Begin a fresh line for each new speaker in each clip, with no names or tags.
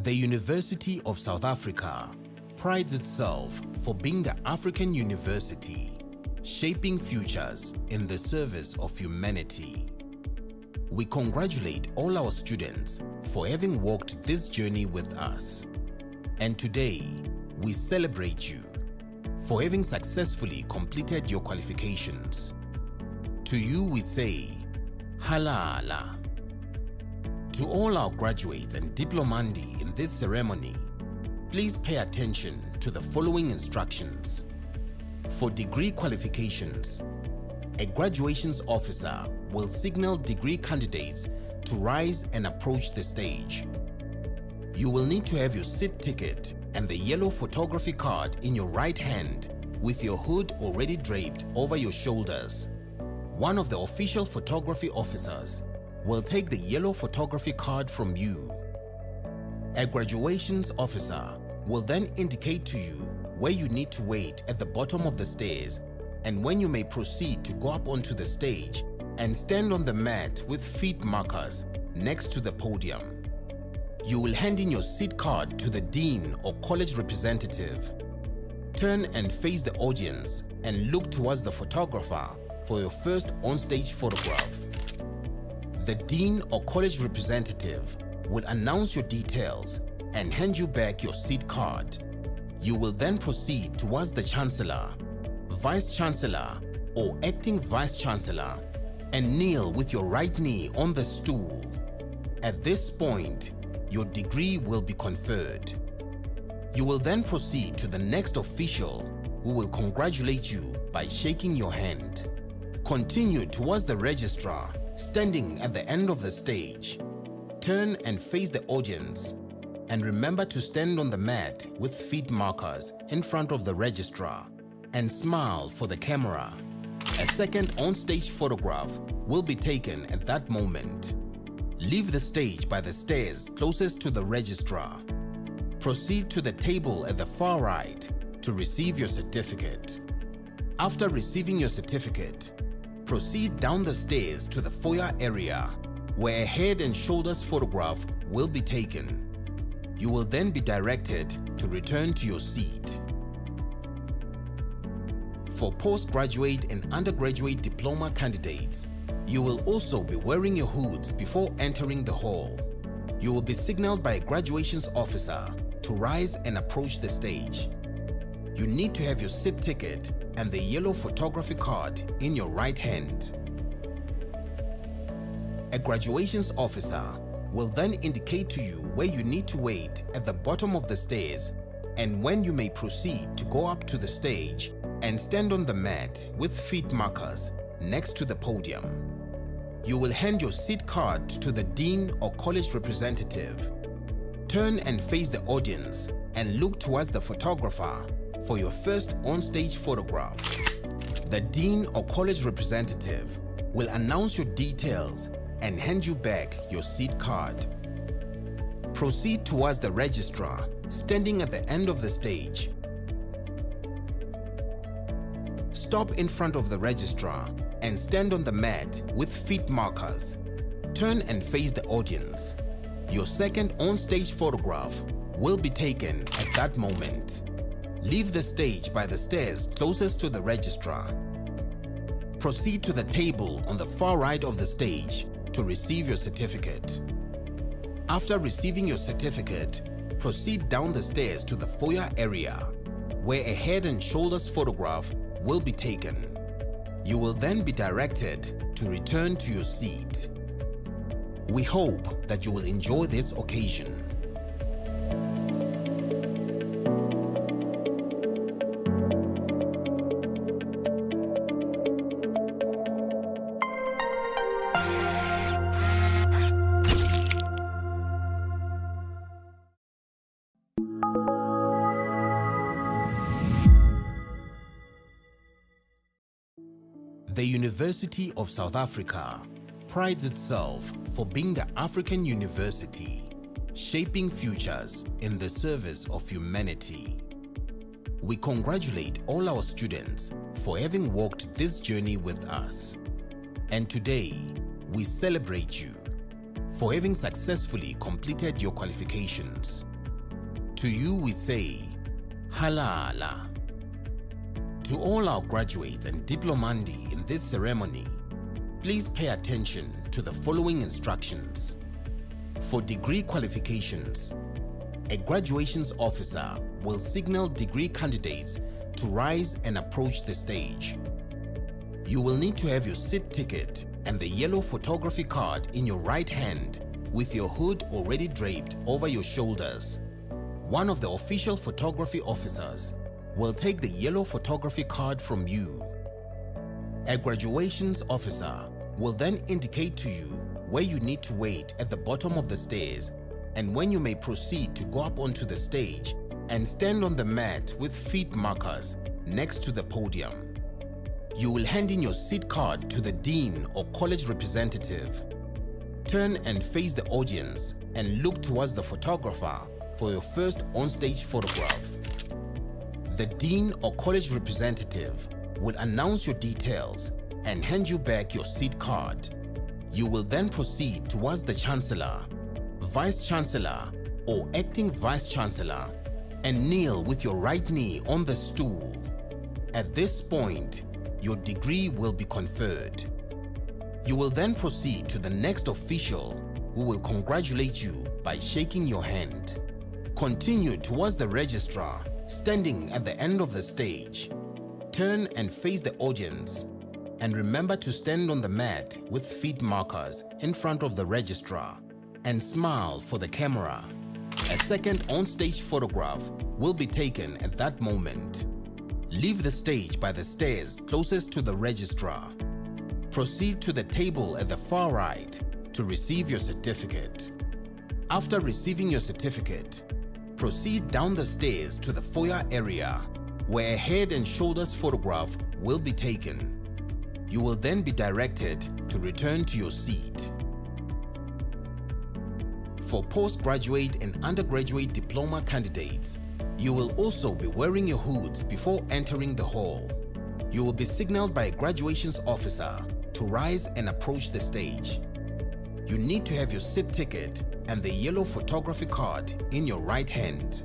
The University of South Africa prides itself for being the African university, shaping futures in the service of humanity. We congratulate all our students for having walked this journey with us. And today, we celebrate you for having successfully completed your qualifications. To you we say, Halala. To all our graduates and diplomandi in this ceremony, please pay attention to the following instructions. For degree qualifications, a graduations officer will signal degree candidates to rise and approach the stage. You will need to have your seat ticket and the yellow photography card in your right hand with your hood already draped over your shoulders. One of the official photography officers will take the yellow photography card from you. A graduations officer will then indicate to you where you need to wait at the bottom of the stairs and when you may proceed to go up onto the stage and stand on the mat with feet markers next to the podium. You will hand in your seat card to the dean or college representative. Turn and face the audience and look towards the photographer for your first on-stage photograph. The dean or college representative will announce your details and hand you back your seat card. You will then proceed towards the chancellor, vice chancellor or acting vice chancellor and kneel with your right knee on the stool. At this point, your degree will be conferred. You will then proceed to the next official who will congratulate you by shaking your hand. Continue towards the registrar standing at the end of the stage. Turn and face the audience and remember to stand on the mat with feet markers in front of the registrar and smile for the camera. A second on-stage photograph will be taken at that moment. Leave the stage by the stairs closest to the registrar. Proceed to the table at the far right to receive your certificate. After receiving your certificate, proceed down the stairs to the foyer area where a head and shoulders photograph will be taken. You will then be directed to return to your seat. For postgraduate and undergraduate diploma candidates, you will also be wearing your hoods before entering the hall. You will be signaled by a graduations officer to rise and approach the stage. You need to have your seat ticket and the yellow photography card in your right hand. A graduations officer will then indicate to you where you need to wait at the bottom of the stairs and when you may proceed to go up to the stage and stand on the mat with feet markers next to the podium. You will hand your seat card to the dean or college representative. Turn and face the audience and look towards the photographer for your first on-stage photograph. The dean or college representative will announce your details and hand you back your seat card. Proceed towards the registrar standing at the end of the stage. Stop in front of the registrar and stand on the mat with feet markers. Turn and face the audience. Your second on-stage photograph will be taken at that moment. Leave the stage by the stairs closest to the registrar. Proceed to the table on the far right of the stage to receive your certificate. After receiving your certificate, proceed down the stairs to the foyer area where a head and shoulders photograph will be taken. You will then be directed to return to your seat. We hope that you will enjoy this occasion. The University of South Africa prides itself for being the African university, shaping futures in the service of humanity. We congratulate all our students for having walked this journey with us. And today, we celebrate you for having successfully completed your qualifications. To you we say, Halala. To all our graduates and diplomandi in this ceremony, please pay attention to the following instructions. For degree qualifications, a graduations officer will signal degree candidates to rise and approach the stage. You will need to have your seat ticket and the yellow photography card in your right hand with your hood already draped over your shoulders. One of the official photography officers will take the yellow photography card from you. A graduations officer will then indicate to you where you need to wait at the bottom of the stairs and when you may proceed to go up onto the stage and stand on the mat with feet markers next to the podium. You will hand in your seat card to the dean or college representative. Turn and face the audience and look towards the photographer for your first on-stage photograph. The dean or college representative will announce your details and hand you back your seat card. You will then proceed towards the chancellor, vice chancellor or acting vice chancellor and kneel with your right knee on the stool. At this point, your degree will be conferred. You will then proceed to the next official who will congratulate you by shaking your hand. Continue towards the registrar standing at the end of the stage. Turn and face the audience and remember to stand on the mat with feet markers in front of the registrar and smile for the camera. A second on-stage photograph will be taken at that moment. Leave the stage by the stairs closest to the registrar. Proceed to the table at the far right to receive your certificate. After receiving your certificate, proceed down the stairs to the foyer area where a head and shoulders photograph will be taken. You will then be directed to return to your seat. For postgraduate and undergraduate diploma candidates, you will also be wearing your hoods before entering the hall. You will be signaled by a graduations officer to rise and approach the stage. You need to have your seat ticket and the yellow photography card in your right hand.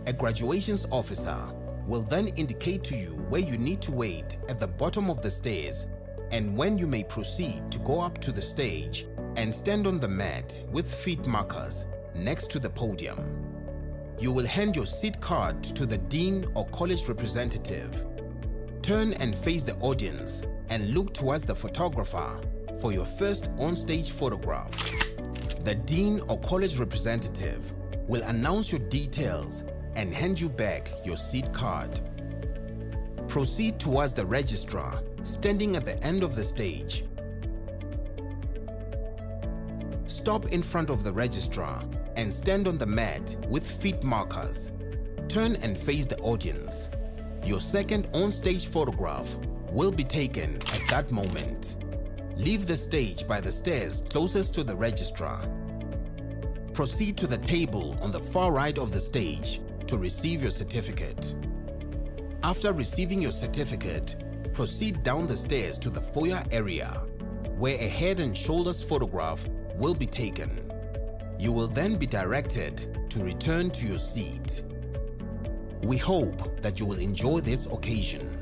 A graduations officer will then indicate to you where you need to wait at the bottom of the stairs and when you may proceed to go up to the stage and stand on the mat with feet markers next to the podium. You will hand your seat card to the dean or college representative. Turn and face the audience and look towards the photographer for your first on-stage photograph. The dean or college representative will announce your details and hand you back your seat card. Proceed towards the registrar standing at the end of the stage. Stop in front of the registrar and stand on the mat with feet markers. Turn and face the audience. Your second on-stage photograph will be taken at that moment. Leave the stage by the stairs closest to the registrar. Proceed to the table on the far right of the stage to receive your certificate. After receiving your certificate, proceed down the stairs to the foyer area where a head and shoulders photograph will be taken. You will then be directed to return to your seat. We hope that you will enjoy this occasion.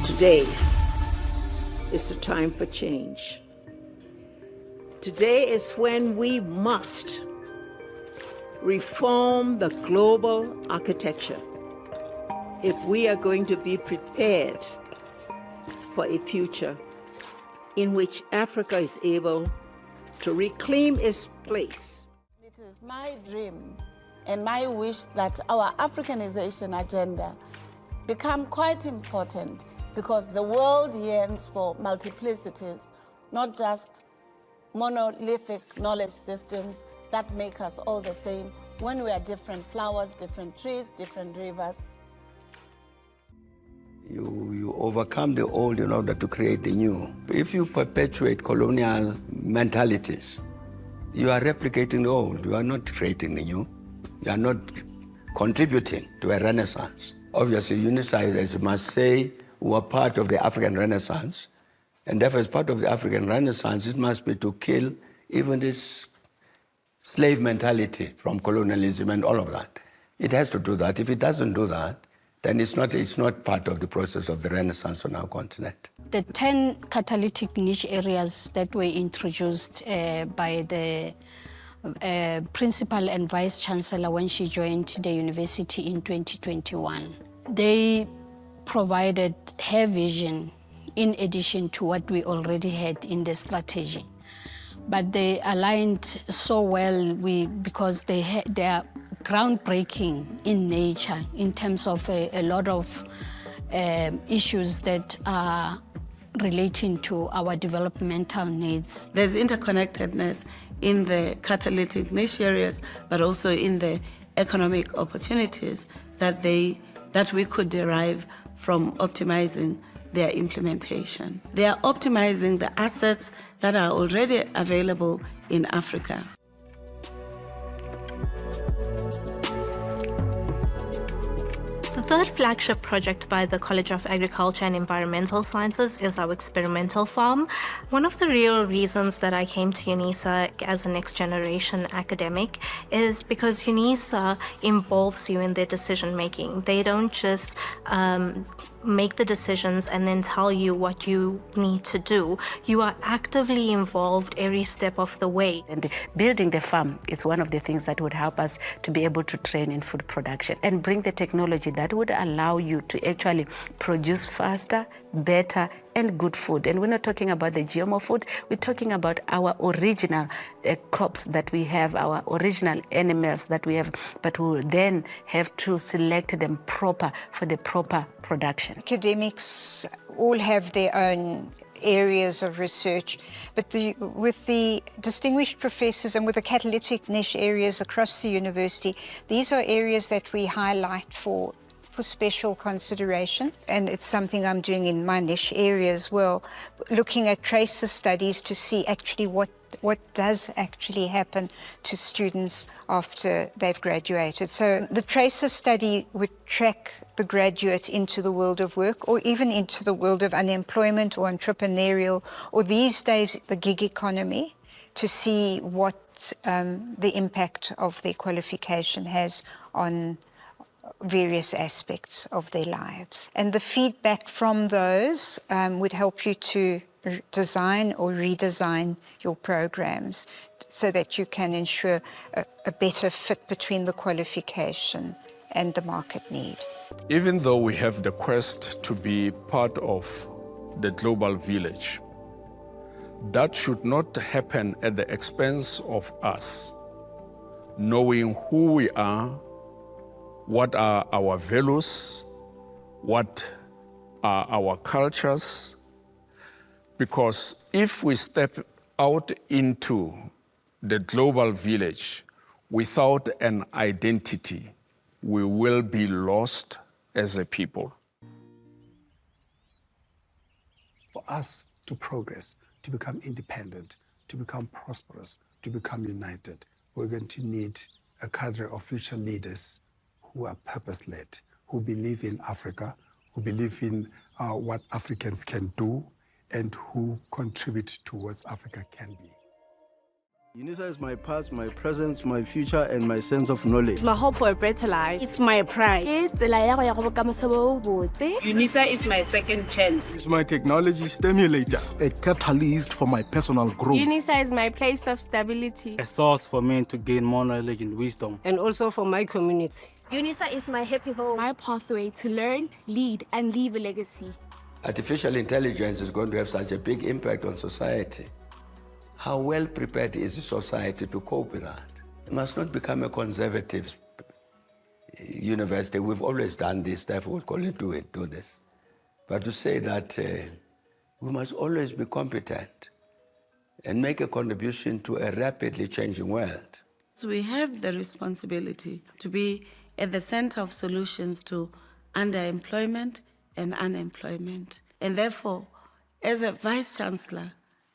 Today is the time for change. Today is when we must reform the global architecture if we are going to be prepared for a future in which Africa is able to reclaim its place.
It is my dream and my wish that our Africanization agenda become quite important, because the world yearns for multiplicities, not just monolithic knowledge systems that make us all the same when we are different flowers, different trees, different rivers.
You overcome the old in order to create the new. If you perpetuate colonial mentalities, you are replicating the old. You are not creating the new. You are not contributing to a renaissance. Obviously, unitarians must say we are part of the African Renaissance, and therefore as part of the African Renaissance, it must be to kill even this slave mentality from colonialism and all of that. It has to do that. If it doesn't do that, then it's not part of the process of the Renaissance on our continent.
The 10 catalytic niche areas that were introduced by the principal and vice chancellor when she joined the university in 2021, they provided her vision in addition to what we already had in the strategy. But they aligned so well because they are groundbreaking in nature in terms of a lot of issues that are relating to our developmental needs.
There's interconnectedness in the catalytic niche areas, but also in the economic opportunities that we could derive from optimizing their implementation. They are optimizing the assets that are already available in Africa.
The third flagship project by the College of Agriculture and Environmental Sciences is our experimental farm. One of the real reasons that I came to UNISA as a next generation academic is because UNISA involves you in their decision making. They don't just make the decisions and then tell you what you need to do. You are actively involved every step of the way.
And building the farm is one of the things that would help us to be able to train in food production and bring the technology that would allow you to actually produce faster, better, and good food. And we're not talking about the GMO food, we're talking about our original crops that we have, our original animals that we have, but we will then have to select them proper for the proper production.
Academics all have their own areas of research, but with the distinguished professors and with the catalytic niche areas across the university, these are areas that we highlight for special consideration, and it's something I'm doing in my niche area as well, looking at tracer studies to see actually what does actually happen to students after they've graduated. So the tracer study would track the graduate into the world of work or even into the world of unemployment or entrepreneurial, or these days the gig economy, to see what the impact of their qualification has on various aspects of their lives. And the feedback from those would help you to design or redesign your programs so that you can ensure a better fit between the qualification and the market need.
Even though we have the quest to be part of the global village, that should not happen at the expense of us knowing who we are, what are our values, what are our cultures, because if we step out into the global village without an identity, we will be lost as a people.
For us to progress, to become independent, to become prosperous, to become united, we're going to need a cadre of future leaders who are purpose-led, who believe in Africa, who believe in what Africans can do, and who contribute to what Africa can be.
UNISA is my past, my present, my future, and my sense of knowledge.
My hope for a better life. It's my pride. UNISA is my second chance.
It's my technology stimulator.
It's a catalyst for my personal growth.
UNISA is my place of stability.
A source for me to gain more knowledge and wisdom.
And also for my community.
UNISA is my happy home. My pathway to learn, lead, and leave a legacy.
Artificial intelligence is going to have such a big impact on society. How well prepared is the society to cope with that? It must not become a conservative university. We've always done this, therefore we'll call it do this. But to say that we must always be competent and make a contribution to a rapidly changing world.
So we have the responsibility to be at the center of solutions to underemployment and unemployment. And therefore, as a Vice Chancellor,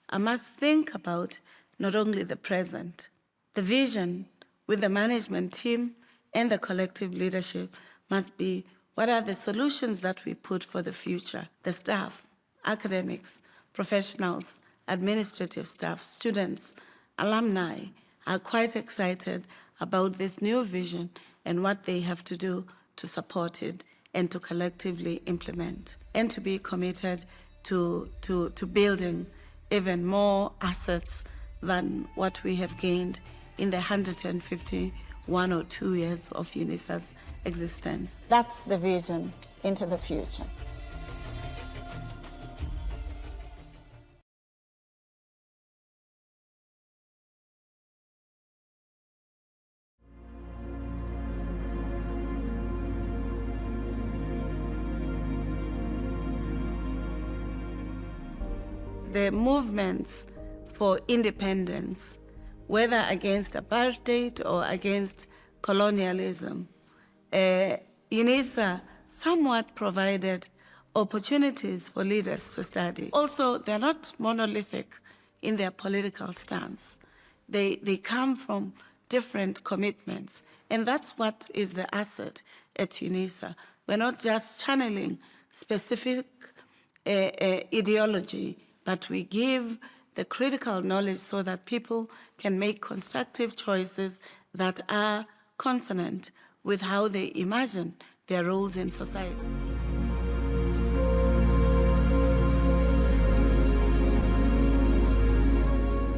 I must think about not only the present, the vision with the management team and the collective leadership must be what are the solutions that we put for the future. The staff, academics, professionals, administrative staff, students, alumni are quite excited about this new vision and what they have to do to support it and to collectively implement and to be committed to building even more assets than what we have gained in the 151 or 2 years of UNISA's existence. That's the vision into the future. The movements for independence, whether against apartheid or against colonialism, UNISA somewhat provided opportunities for leaders to study. Also, they're not monolithic in their political stance. They come from different commitments, and that's what is the asset at UNISA. We're not just channeling specific ideology, but we give the critical knowledge so that people can make constructive choices that are consonant with how they imagine their roles in society.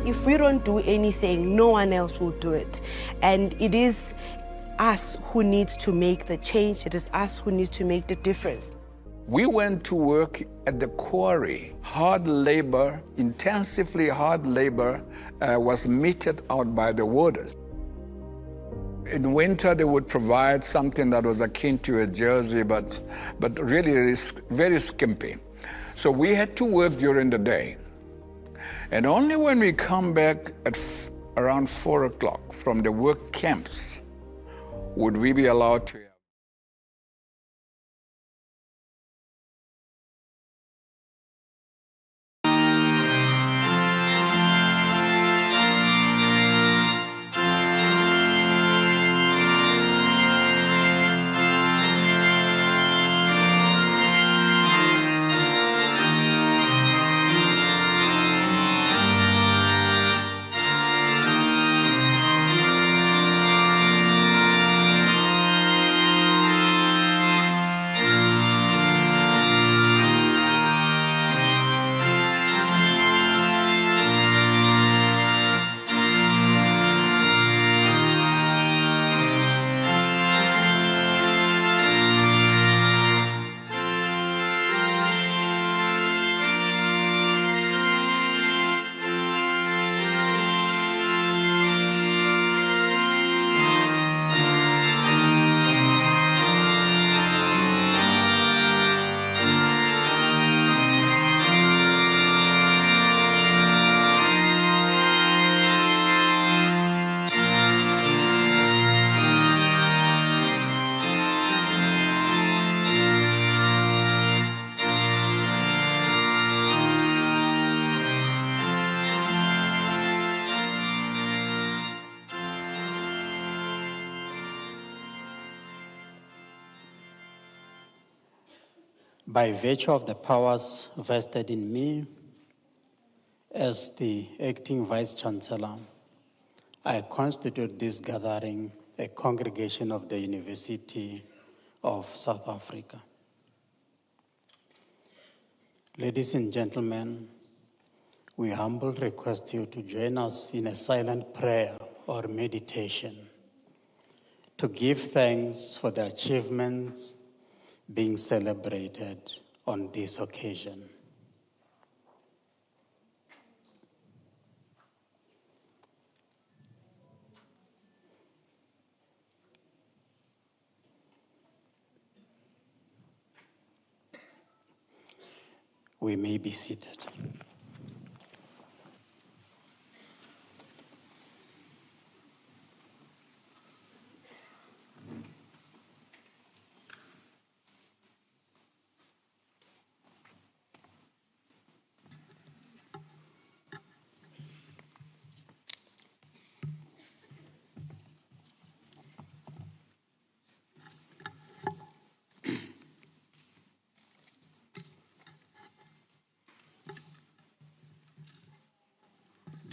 If we don't do anything, no one else will do it. And it is us who needs to make the change. It is us who needs to make the difference.
We went to work at the quarry. Hard labor, intensively hard labor, was meted out by the warders. In winter, they would provide something that was akin to a jersey, but really very skimpy. So we had to work during the day. And only when we come back at around 4 o'clock from the work camps would we be allowed to.
By virtue of the powers vested in me as the acting Vice Chancellor, I constitute this gathering a congregation of the University of South Africa. Ladies and gentlemen, we humbly request you to join us in a silent prayer or meditation to give thanks for the achievements being celebrated on this occasion. We may be seated.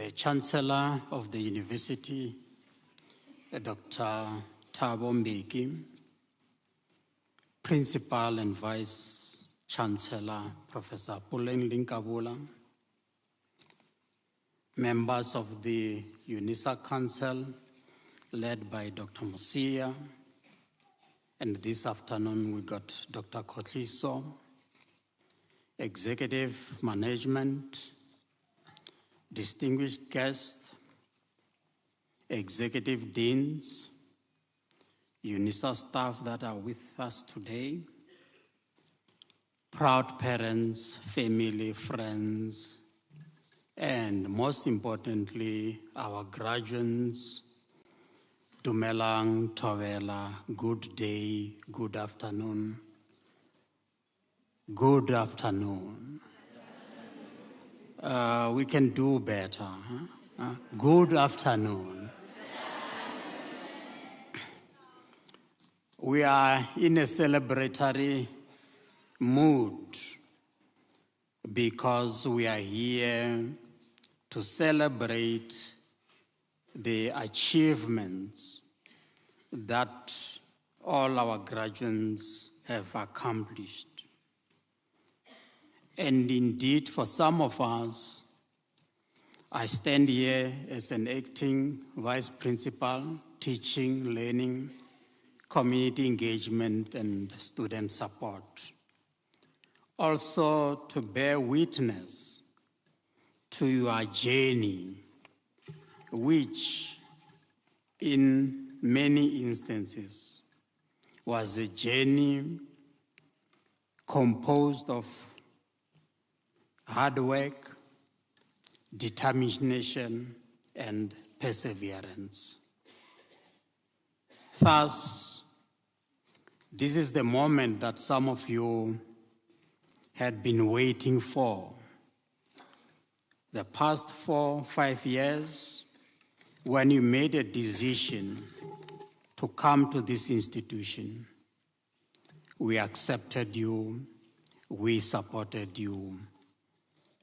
the Chancellor of the University, Dr. Thabo Mbeki, Principal and Vice Chancellor, Professor Puleng Linkabula, members of the UNISA Council, led by Dr. Musia, and this afternoon we got Dr. Kotliso, executive management, distinguished guests, executive deans, UNISA staff that are with us today, proud parents, family, friends, and most importantly, our graduates, Dumelang, Tawela, good day, good afternoon. Good afternoon. We can do better. Huh? Good afternoon. We are in a celebratory mood because we are here to celebrate the achievements that all our graduates have accomplished. And indeed, for some of us, I stand here as an acting vice principal, teaching, learning, community engagement, and student support. Also to bear witness to your journey, which in many instances was a journey composed of hard work, determination, and perseverance. Thus, this is the moment that some of you had been waiting for. The past 4-5 years, when you made a decision to come to this institution, we accepted you, we supported you,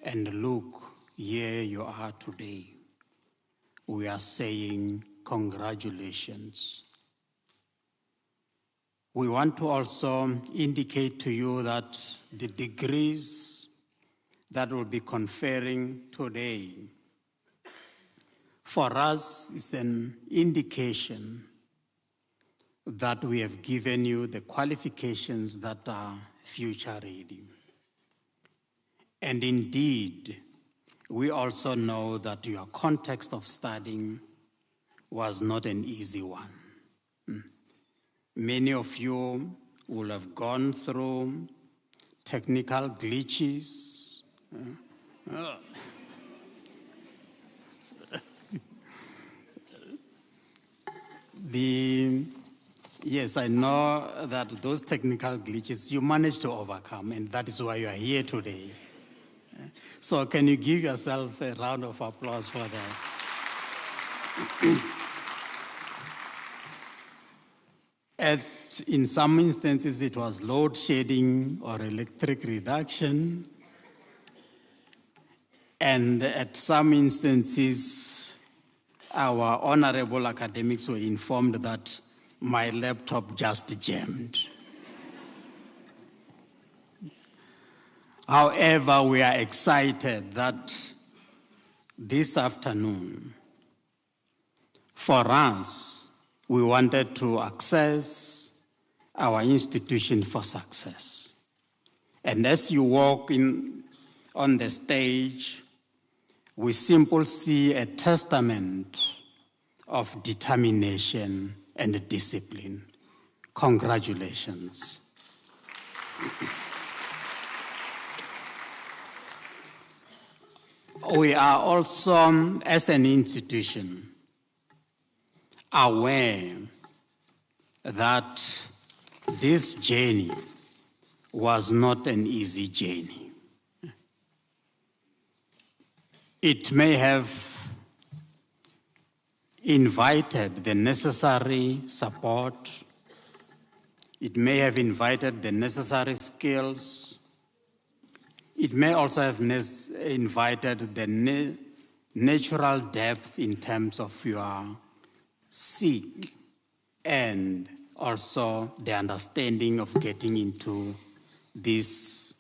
and look, here you are today. We are saying congratulations. We want to also indicate to you that the degrees that we'll be conferring today, for us, is an indication that we have given you the qualifications that are future ready. And indeed, we also know that your context of studying was not an easy one. Many of you will have gone through technical glitches. Yes, I know that those technical glitches you managed to overcome, and that is why you are here today. So can you give yourself a round of applause for that? In some instances, it was load shedding or electric reduction. And at some instances, our honorable academics were informed that my laptop just jammed. However, we are excited that this afternoon, for us, we wanted to access our institution for success. And as you walk in on the stage, we simply see a testament of determination and discipline. Congratulations. We are also, as an institution, aware that this journey was not an easy journey. It may have invited the necessary support. It may have invited the necessary skills. It may also have invited the natural depth in terms of your seek, and also the understanding of getting into this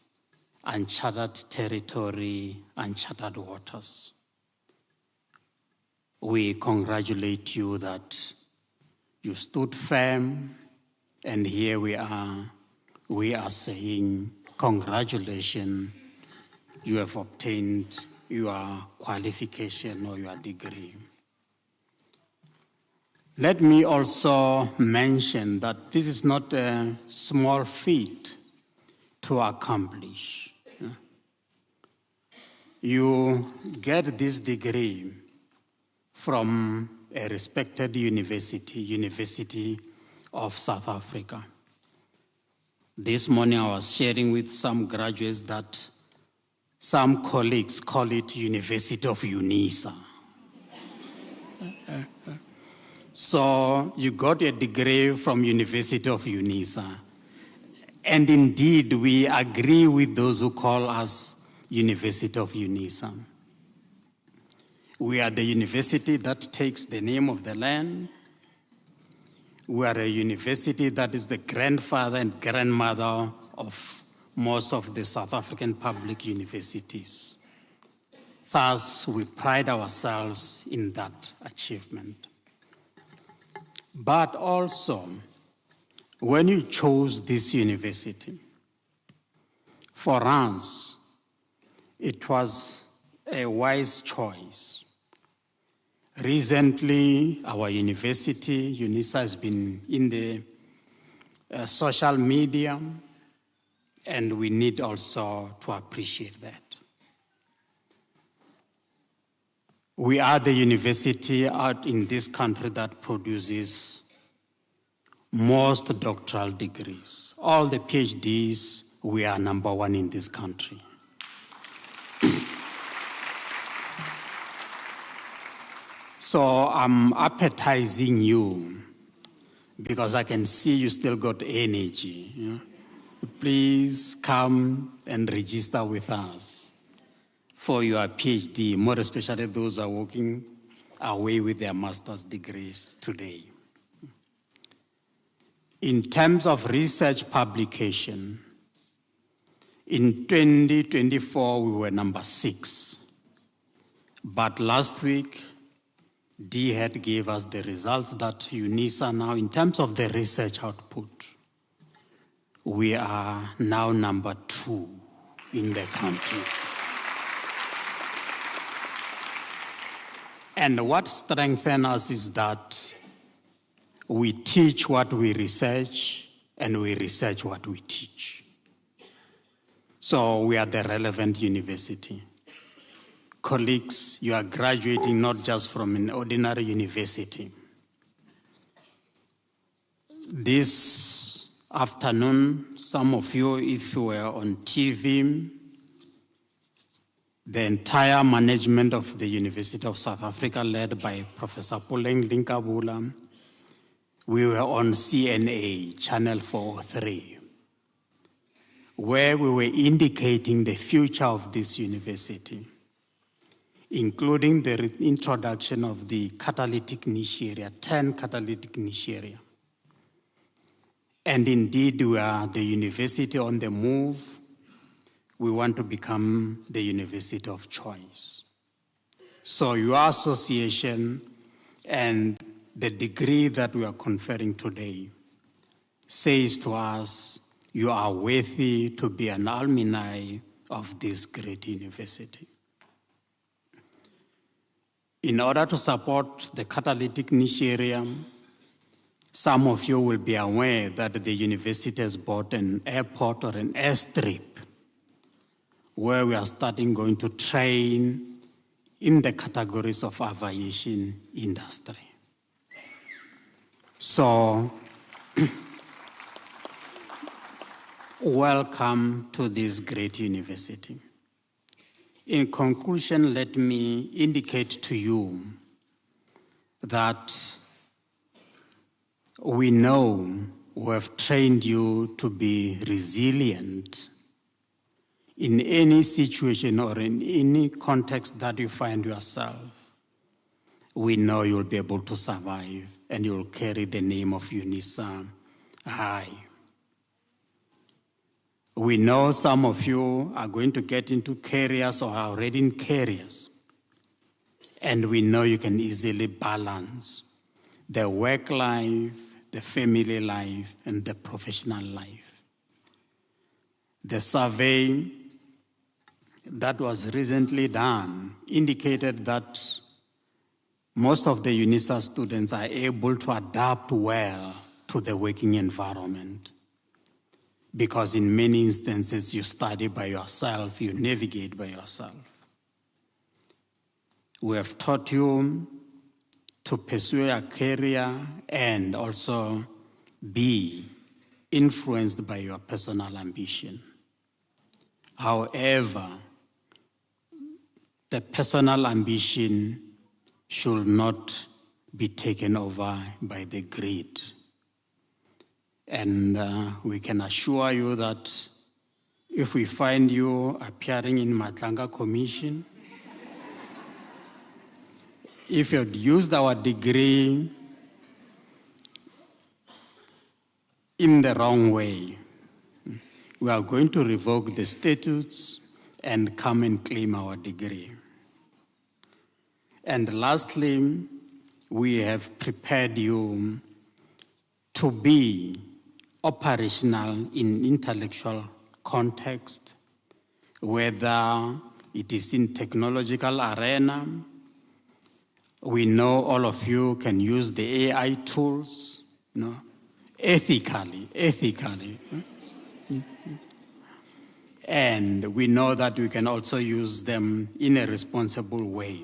uncharted territory, uncharted waters. We congratulate you that you stood firm, and here we are saying congratulations, you have obtained your qualification or your degree. Let me also mention that this is not a small feat to accomplish. You get this degree from a respected university, University of South Africa. This morning I was sharing with some graduates that some colleagues call it University of UNISA. So you got a degree from University of UNISA. And indeed, we agree with those who call us University of UNISA. We are the university that takes the name of the land. We are a university that is the grandfather and grandmother of most of the South African public universities. Thus, we pride ourselves in that achievement. But also, when you chose this university, for us, it was a wise choice. Recently, our university, UNISA, has been in the social media, and we need also to appreciate that. We are the university out in this country that produces most doctoral degrees. All the PhDs, we are number one in this country. So I'm appetizing you because I can see you still got energy. You know? Please come and register with us for your PhD, more especially those who are walking away with their master's degrees today. In terms of research publication, in 2024, we were number 6. But last week, DHET gave us the results that UNISA now, in terms of the research output, we are now number 2 in the country. And what strengthens us is that we teach what we research, and we research what we teach. So we are the relevant university. Colleagues, you are graduating not just from an ordinary university. This afternoon, some of you, if you were on TV, the entire management of the University of South Africa, led by Professor Puleng Linkabula, we were on CNA, Channel 403, where we were indicating the future of this university, including the introduction of the catalytic niche area, 10 catalytic niche area. And indeed, we are the university on the move. We want to become the university of choice. So your association and the degree that we are conferring today says to us, you are worthy to be an alumni of this great university. In order to support the catalytic niche area, some of you will be aware that the university has bought an airport or an airstrip where we are going to train in the categories of aviation industry. So, welcome to this great university. In conclusion, let me indicate to you that we know we have trained you to be resilient in any situation or in any context that you find yourself, we know you'll be able to survive and you'll carry the name of UNISA high. We know some of you are going to get into careers or are already in careers, and we know you can easily balance the work life, the family life, and the professional life. The survey that was recently done indicated that most of the UNISA students are able to adapt well to the working environment, because in many instances you study by yourself, you navigate by yourself. We have taught you to pursue a career and also be influenced by your personal ambition. However, the personal ambition should not be taken over by the greed. And we can assure you that if we find you appearing in Matlanga Commission, if you'd used our degree in the wrong way, we are going to revoke the statutes and come and claim our degree. And lastly, we have prepared you to be operational in intellectual context, whether it is in technological arena. We know all of you can use the AI tools, ethically. And we know that we can also use them in a responsible way.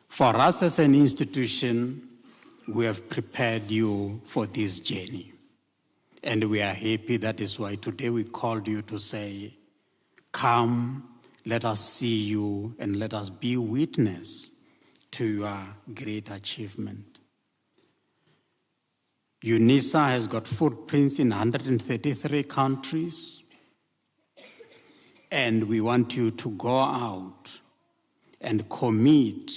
For us as an institution, we have prepared you for this journey. And we are happy. That is why today we called you to say, come, let us see you and let us be witness to your great achievement. UNISA has got footprints in 133 countries, and we want you to go out and commit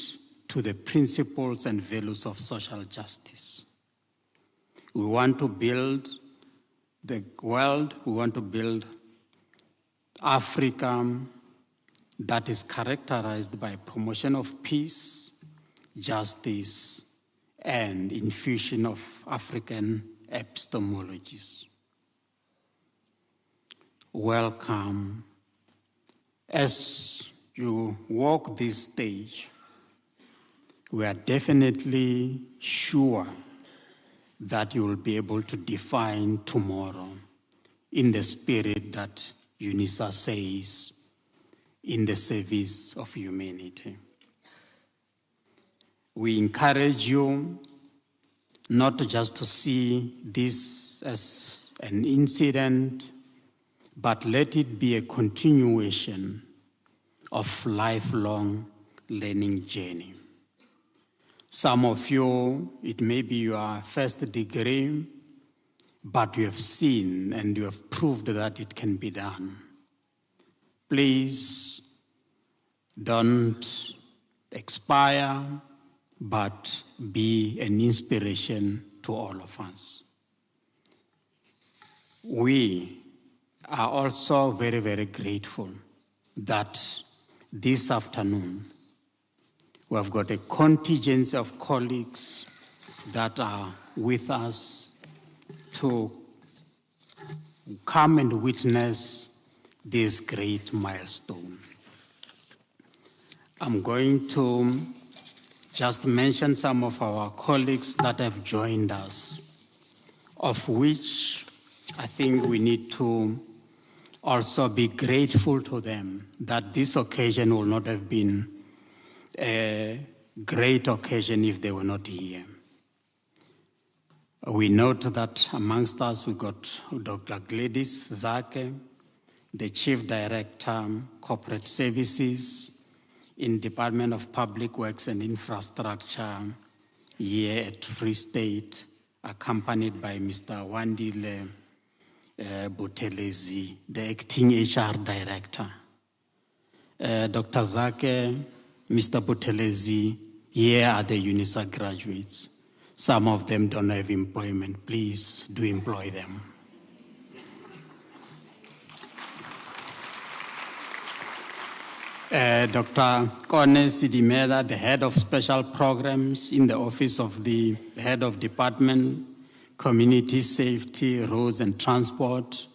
to the principles and values of social justice. We want to build the world, we want to build Africa that is characterized by promotion of peace, justice, and infusion of African epistemologies. Welcome. As you walk this stage, we are definitely sure that you will be able to define tomorrow in the spirit that UNISA says, in the service of humanity. We encourage you not just to see this as an incident, but let it be a continuation of lifelong learning journey. Some of you, it may be your first degree, but you have seen and you have proved that it can be done. Please don't expire, but be an inspiration to all of us. We are also very, very grateful that this afternoon we have got a contingent of colleagues that are with us to come and witness this great milestone. I'm going to just mention some of our colleagues that have joined us, of which I think we need to also be grateful to them that this occasion will not have been a great occasion if they were not here. We note that amongst us we got Dr. Gladys Zake, the Chief Director, Corporate Services in Department of Public Works and Infrastructure here at Free State, accompanied by Mr. Wandile Buthelezi, the acting HR director. Dr. Zake, Mr. Buthelezi, here are the UNISA graduates. Some of them don't have employment. Please do employ them. Dr. Kone Sidimela, the head of special programs in the office of the head of department, community safety, roads and transport.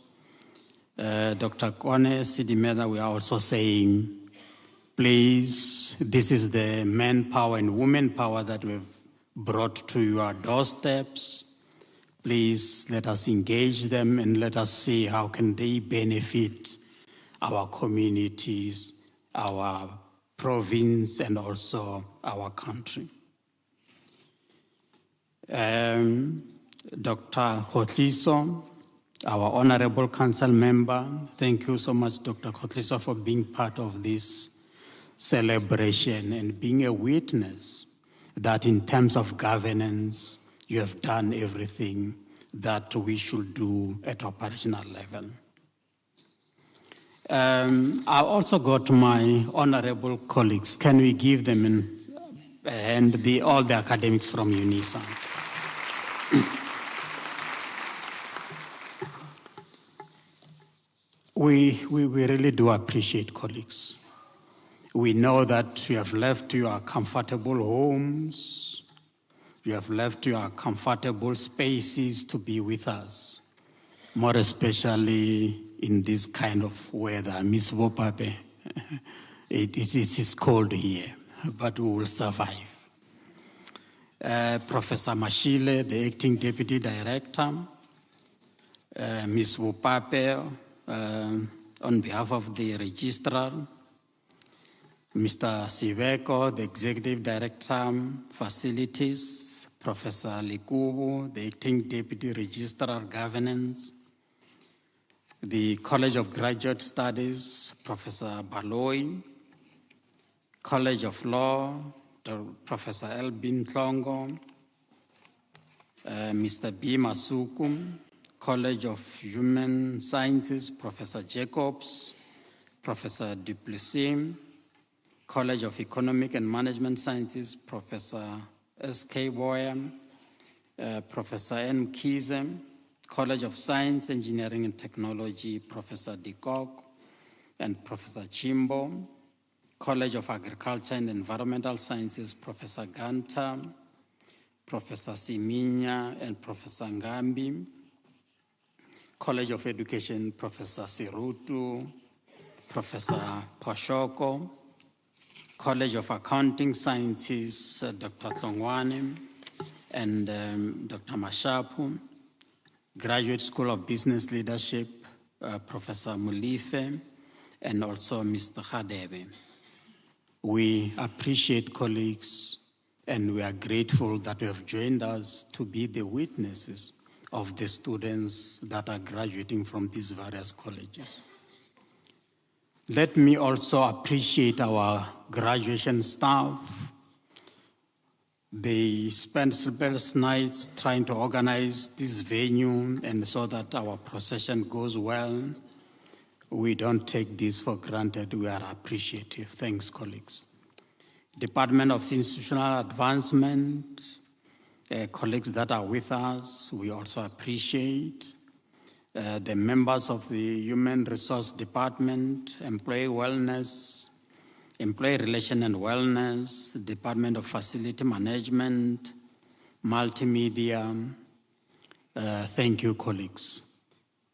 Dr. Kone Sidimela, we are also saying, please, this is the manpower and women power that we've brought to your doorsteps. Please let us engage them and let us see how can they benefit our communities, our province, and also our country. Dr. Kotliso, our Honorable Council member, thank you so much, Dr. Kotliso, for being part of this celebration and being a witness that in terms of governance, you have done everything that we should do at operational level. I also got my honorable colleagues. Can we give them all the academics from UNISA? We really do appreciate colleagues. We know that you have left your comfortable homes, you have left your comfortable spaces to be with us, more especially in this kind of weather. Miss Wopape, it is cold here, but we will survive. Professor Mashile, the acting deputy director, Miss Wopape, on behalf of the registrar, Mr. Siveko, the executive director, facilities, Professor Likubu, the acting deputy registrar, governance, the College of Graduate Studies, Professor Baloi, College of Law, Professor Elbin Tlongo, Mr. B. Masuku, College of Human Sciences, Professor Jacobs, Professor Duplessis, College of Economic and Management Sciences, Professor S.K. Boyam, Professor N. Kizem, College of Science, Engineering and Technology, Professor Dikok and Professor Chimbo, College of Agriculture and Environmental Sciences, Professor Ganta, Professor Siminya and Professor Ngambi, College of Education, Professor Sirutu, Professor Poshoko, College of Accounting Sciences, Dr. Tlongwane and Dr. Mashapu, Graduate School of Business Leadership, Professor Mulife, and also Mr. Khadebe. We appreciate colleagues and we are grateful that you have joined us to be the witnesses of the students that are graduating from these various colleges. Let me also appreciate our graduation staff. They spent sleepless nights trying to organize this venue and so that our procession goes well. We don't take this for granted. We are appreciative. Thanks, colleagues. Department of Institutional Advancement, colleagues that are with us, we also appreciate. The members of the Human Resource Department, Employee Wellness, Employee Relation and Wellness, Department of Facility Management, Multimedia. Thank you, colleagues.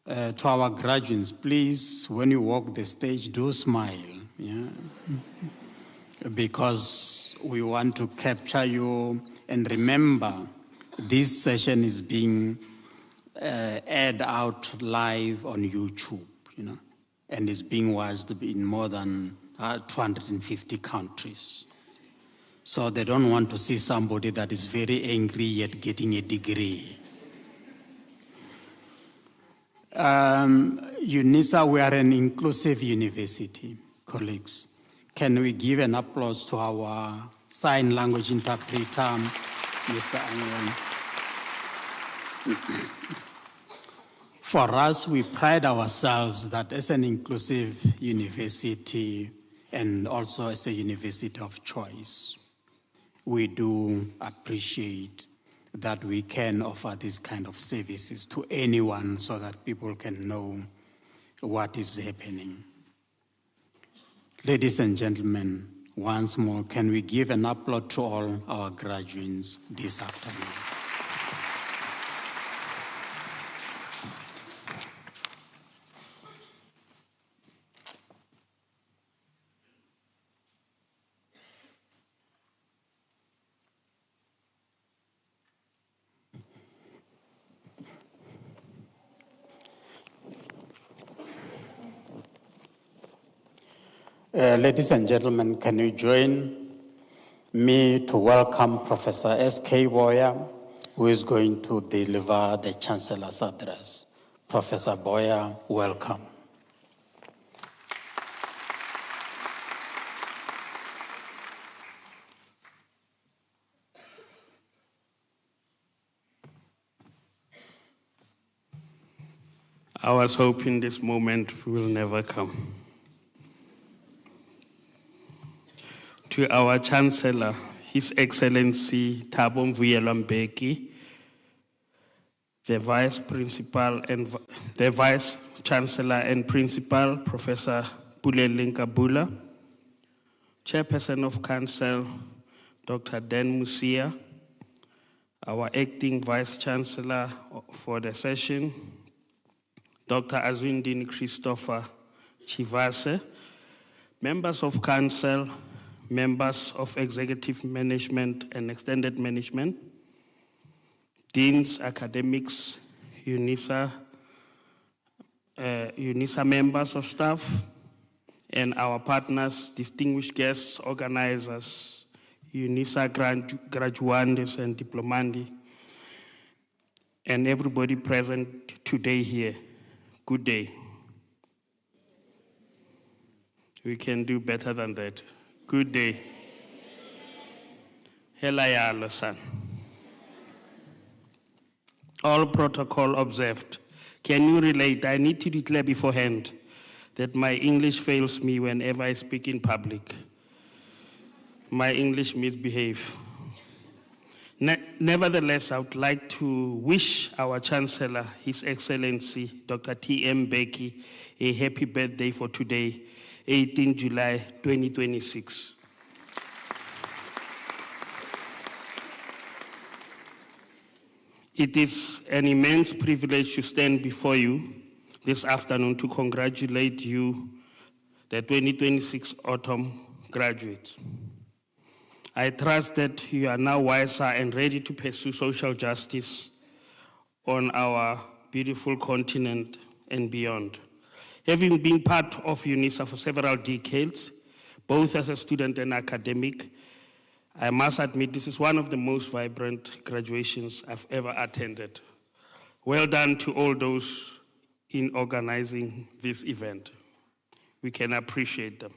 To our graduates, please, when you walk the stage, do smile, yeah? Because we want to capture you. And remember, this session is being aired out live on YouTube, and is being watched in more than 250 countries. So they don't want to see somebody that is very angry yet getting a degree. UNISA, we are an inclusive university, colleagues. Can we give an applause to our sign language interpreter, Mr. Anwen? For us, we pride ourselves that as an inclusive university and also as a university of choice, we do appreciate that we can offer these kind of services to anyone so that people can know what is happening. Ladies and gentlemen, once more, can we give an applause to all our graduates this afternoon? Ladies and gentlemen, can you join me to welcome Professor S.K. Boya, who is going to deliver the Chancellor's address. Professor Boya, welcome.
I was hoping this moment will never come. To our Chancellor, His Excellency Thabo Mbeki, the Vice Principal and the Vice Chancellor and Principal, Professor Puleleng Kabula, Chairperson of Council, Dr. Dan Musia, our Acting Vice Chancellor for the session, Dr. Azwindini Christopher Chivase, members of Council, members of Executive Management and Extended Management, deans, academics, UNISA members of staff, and our partners, distinguished guests, organizers, UNISA graduandos and diplomandi, and everybody present today here. Good day. We can do better than that. Good day. Helayalo san. All protocol observed. Can you relate? I need to declare beforehand that my English fails me whenever I speak in public. My English misbehave. Nevertheless, I would like to wish our Chancellor, His Excellency, Dr. T.M. Mbeki, a happy birthday for today, 18 July 2026. It is an immense privilege to stand before you this afternoon to congratulate you, the 2026 autumn graduates. I trust that you are now wiser and ready to pursue social justice on our beautiful continent and beyond. Having been part of UNISA for several decades, both as a student and academic, I must admit this is one of the most vibrant graduations I've ever attended. Well done to all those in organizing this event. We can appreciate them.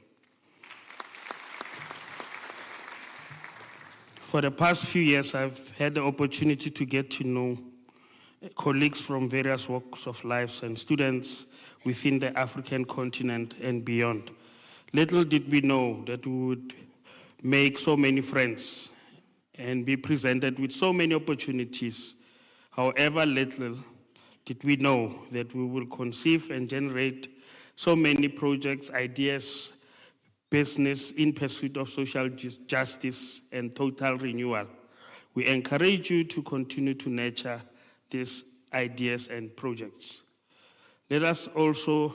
For the past few years, I've had the opportunity to get to know colleagues from various walks of life and students within the African continent and beyond. Little did we know that we would make so many friends and be presented with so many opportunities. However little did we know that we will conceive and generate so many projects, ideas, business in pursuit of social justice and total renewal. We encourage you to continue to nurture these ideas and projects. Let us also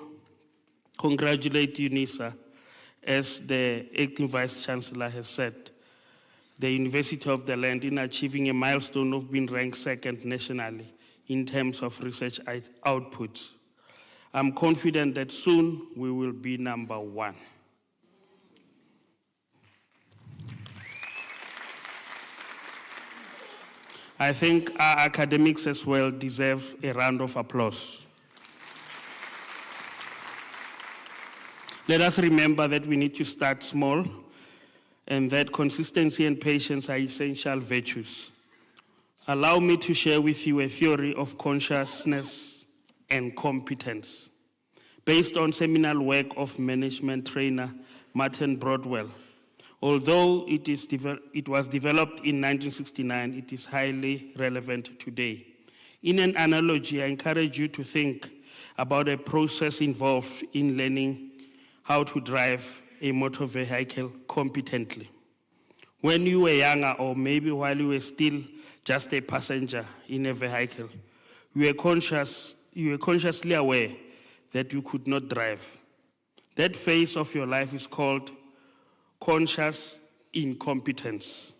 congratulate UNISA, as the acting Vice Chancellor has said, the University of the Land in achieving a milestone of being ranked second nationally in terms of research outputs. I'm confident that soon we will be number one. I think our academics as well deserve a round of applause. Let us remember that we need to start small and that consistency and patience are essential virtues. Allow me to share with you a theory of consciousness and competence, based on seminal work of management trainer Martin Broadwell. Although it was developed in 1969, it is highly relevant today. In an analogy, I encourage you to think about a process involved in learning how to drive a motor vehicle competently. When you were younger, or maybe while you were still just a passenger in a vehicle, you were consciously aware that you could not drive. That phase of your life is called conscious incompetence.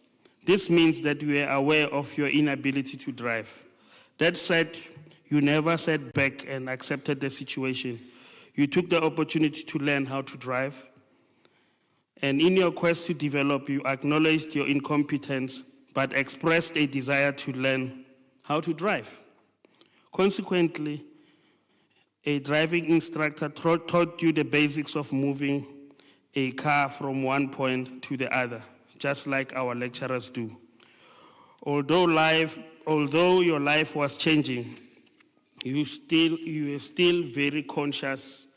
This means that you are aware of your inability to drive. That said, you never sat back and accepted the situation. You took the opportunity to learn how to drive. And in your quest to develop, you acknowledged your incompetence, but expressed a desire to learn how to drive. Consequently, a driving instructor taught you the basics of moving a car from one point to the other, just like our lecturers do. Although your life was changing, you were still very conscious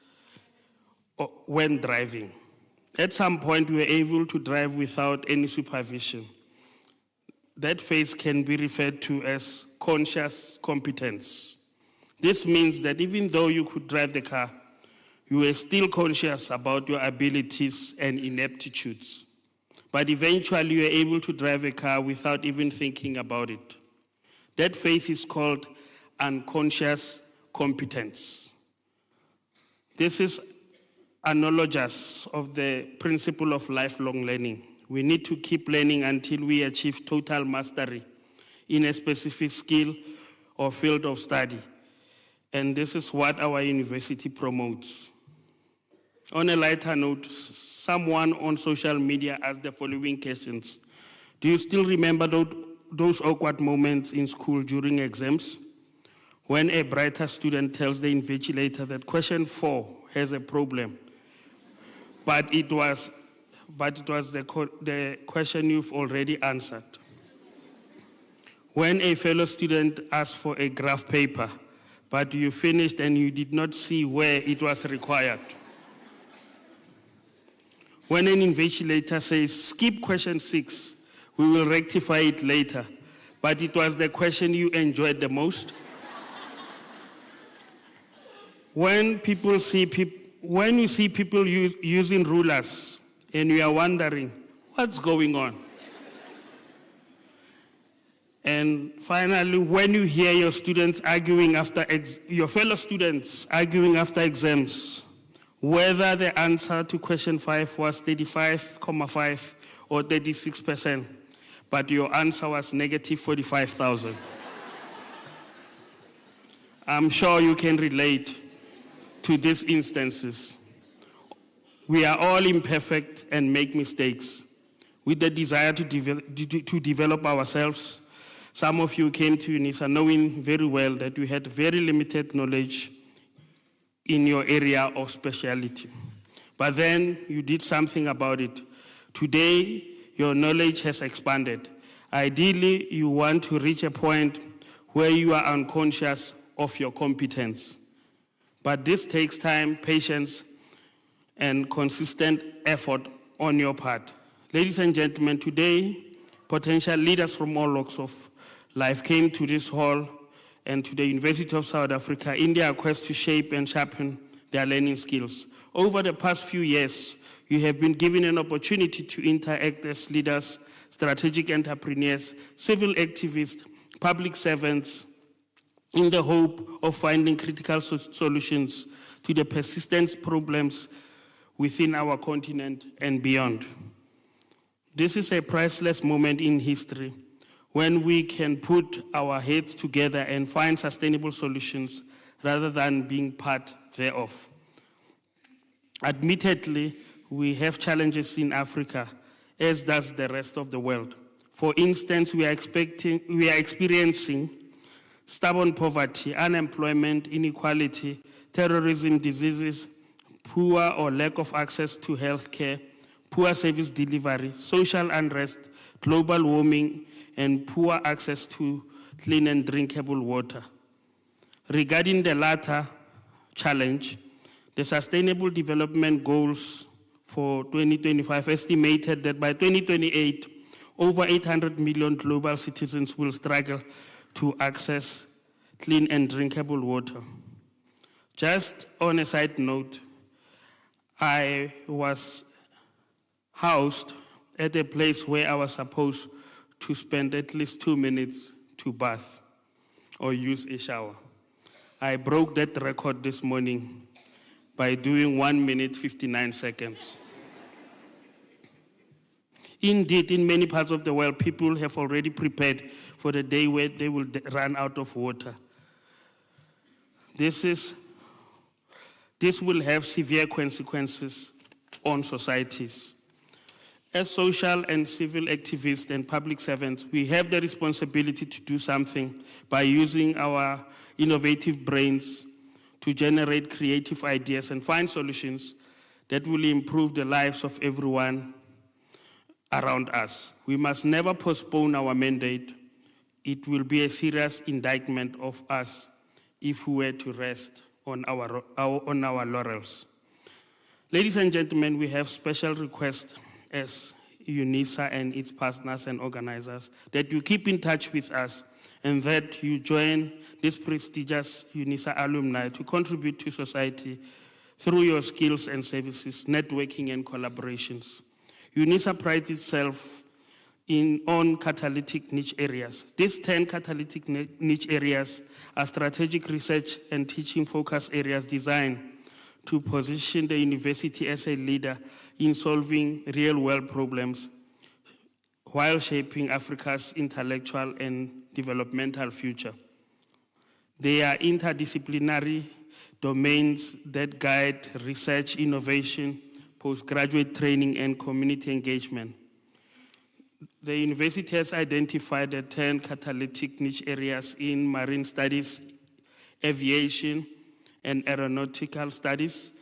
when driving. At some point, we were able to drive without any supervision. That phase can be referred to as conscious competence. This means that even though you could drive the car, you were still conscious about your abilities and ineptitudes. But eventually, you were able to drive a car without even thinking about it. That phase is called unconscious competence. This is analogous of the principle of lifelong learning. We need to keep learning until we achieve total mastery in a specific skill or field of study. And this is what our university promotes. On a lighter note, someone on social media asked the following questions. Do you still remember those awkward moments in school during exams? When a brighter student tells the invigilator that question 4 has a problem, but it was the question you've already answered. When a fellow student asks for a graph paper, but you finished and you did not see where it was required. When an invigilator says, skip question 6, we will rectify it later, but it was the question you enjoyed the most. When you see people using rulers and you are wondering, what's going on? And finally, when you hear your fellow students arguing after exams, whether the answer to question 5 was 35.5 or 36%, but your answer was negative 45,000. I'm sure you can relate to these instances. We are all imperfect and make mistakes. With the desire to develop ourselves, some of you came to UNISA knowing very well that you had very limited knowledge in your area of speciality. But then you did something about it. Today, your knowledge has expanded. Ideally, you want to reach a point where you are unconscious of your competence. But this takes time, patience, and consistent effort on your part. Ladies and gentlemen, today, potential leaders from all walks of life came to this hall and to the University of South Africa in their quest to shape and sharpen their learning skills. Over the past few years, you have been given an opportunity to interact as leaders, strategic entrepreneurs, civil activists, public servants, in the hope of finding critical solutions to the persistent problems within our continent and beyond. This is a priceless moment in history when we can put our heads together and find sustainable solutions rather than being part thereof. Admittedly, we have challenges in Africa, as does the rest of the world. For instance, we are experiencing stubborn poverty, unemployment, inequality, terrorism, diseases, poor or lack of access to health care, poor service delivery, social unrest, global warming, and poor access to clean and drinkable water. Regarding the latter challenge, the Sustainable Development Goals for 2025 estimated that by 2028, over 800 million global citizens will struggle to access clean and drinkable water. Just on a side note, I was housed at a place where I was supposed to spend at least 2 minutes to bath or use a shower. I broke that record this morning by doing 1 minute, 59 seconds. Indeed, in many parts of the world, people have already prepared for the day where they will run out of water. This will have severe consequences on societies. As social and civil activists and public servants, we have the responsibility to do something by using our innovative brains to generate creative ideas and find solutions that will improve the lives of everyone around us. We must never postpone our mandate. It will be a serious indictment of us if we were to rest on our laurels. Ladies and gentlemen, we have special requests as UNISA and its partners and organizers that you keep in touch with us and that you join this prestigious UNISA alumni to contribute to society through your skills and services, networking and collaborations. UNISA prides itself on catalytic niche areas. These 10 catalytic niche areas are strategic research and teaching focus areas designed to position the university as a leader in solving real-world problems while shaping Africa's intellectual and developmental future. They are interdisciplinary domains that guide research, innovation, postgraduate training, and community engagement. The university has identified the 10 catalytic niche areas in marine studies, aviation and aeronautical studies,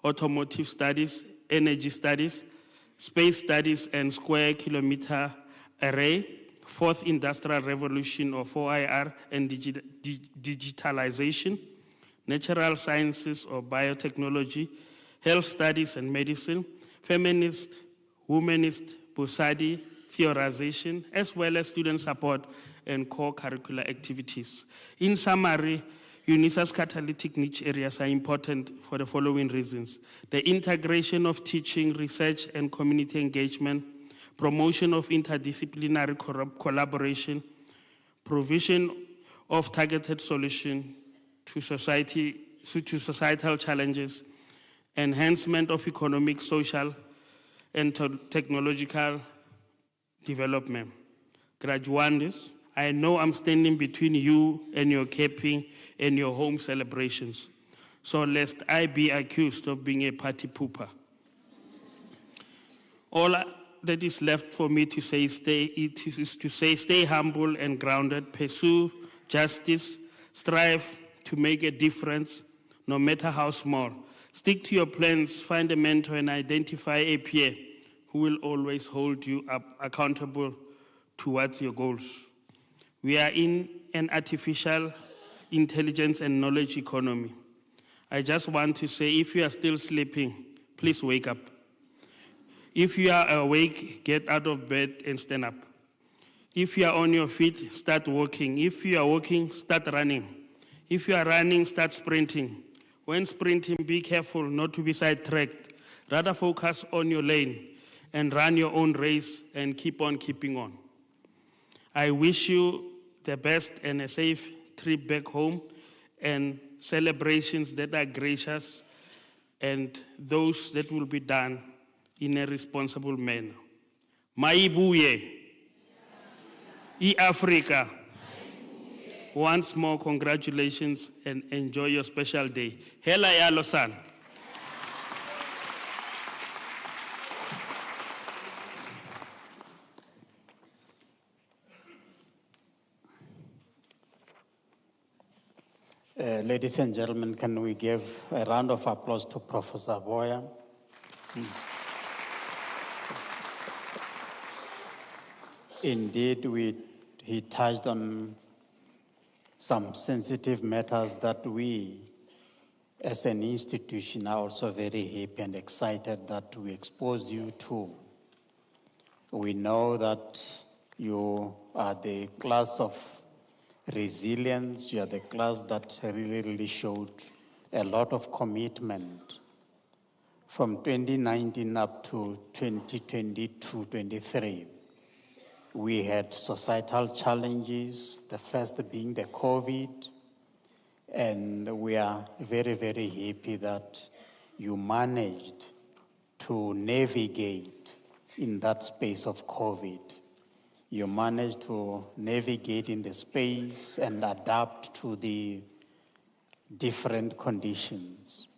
automotive studies, energy studies, space studies and square kilometer array, fourth industrial revolution or 4IR and digitalization, natural sciences or biotechnology, health studies and medicine, feminist, womanist, Busadi, theorization, as well as student support and core curricular activities. In summary, UNISA's catalytic niche areas are important for the following reasons: the integration of teaching, research, and community engagement, promotion of interdisciplinary collaboration, provision of targeted solutions to societal challenges, enhancement of economic, social, and technological development. Graduandos, I know I'm standing between you and your camping and your home celebrations, so lest I be accused of being a party pooper. All that is left for me to say is to stay humble and grounded, pursue justice, strive to make a difference, no matter how small. Stick to your plans, find a mentor, and identify a peer who will always hold you accountable towards your goals. We are in an artificial intelligence and knowledge economy. I just want to say, if you are still sleeping, please wake up. If you are awake, get out of bed and stand up. If you are on your feet, start walking. If you are walking, start running. If you are running, start sprinting. When sprinting, be careful not to be sidetracked. Rather focus on your lane and run your own race and keep on keeping on. I wish you the best and a safe trip back home and celebrations that are gracious and those that will be done in a responsible manner. Maibuye, Africa. Once more, congratulations and enjoy your special day. Hela ya Losan.
Ladies and gentlemen, can we give a round of applause to Professor Boya? Indeed, he touched on some sensitive matters that we, as an institution, are also very happy and excited that we exposed you to. We know that you are the class of resilience. You are the class that really showed a lot of commitment from 2019 up to 2022-23. We had societal challenges, the first being the COVID, and we are very, very happy that you managed to navigate in that space of COVID. You managed to navigate in the space and adapt to the different conditions.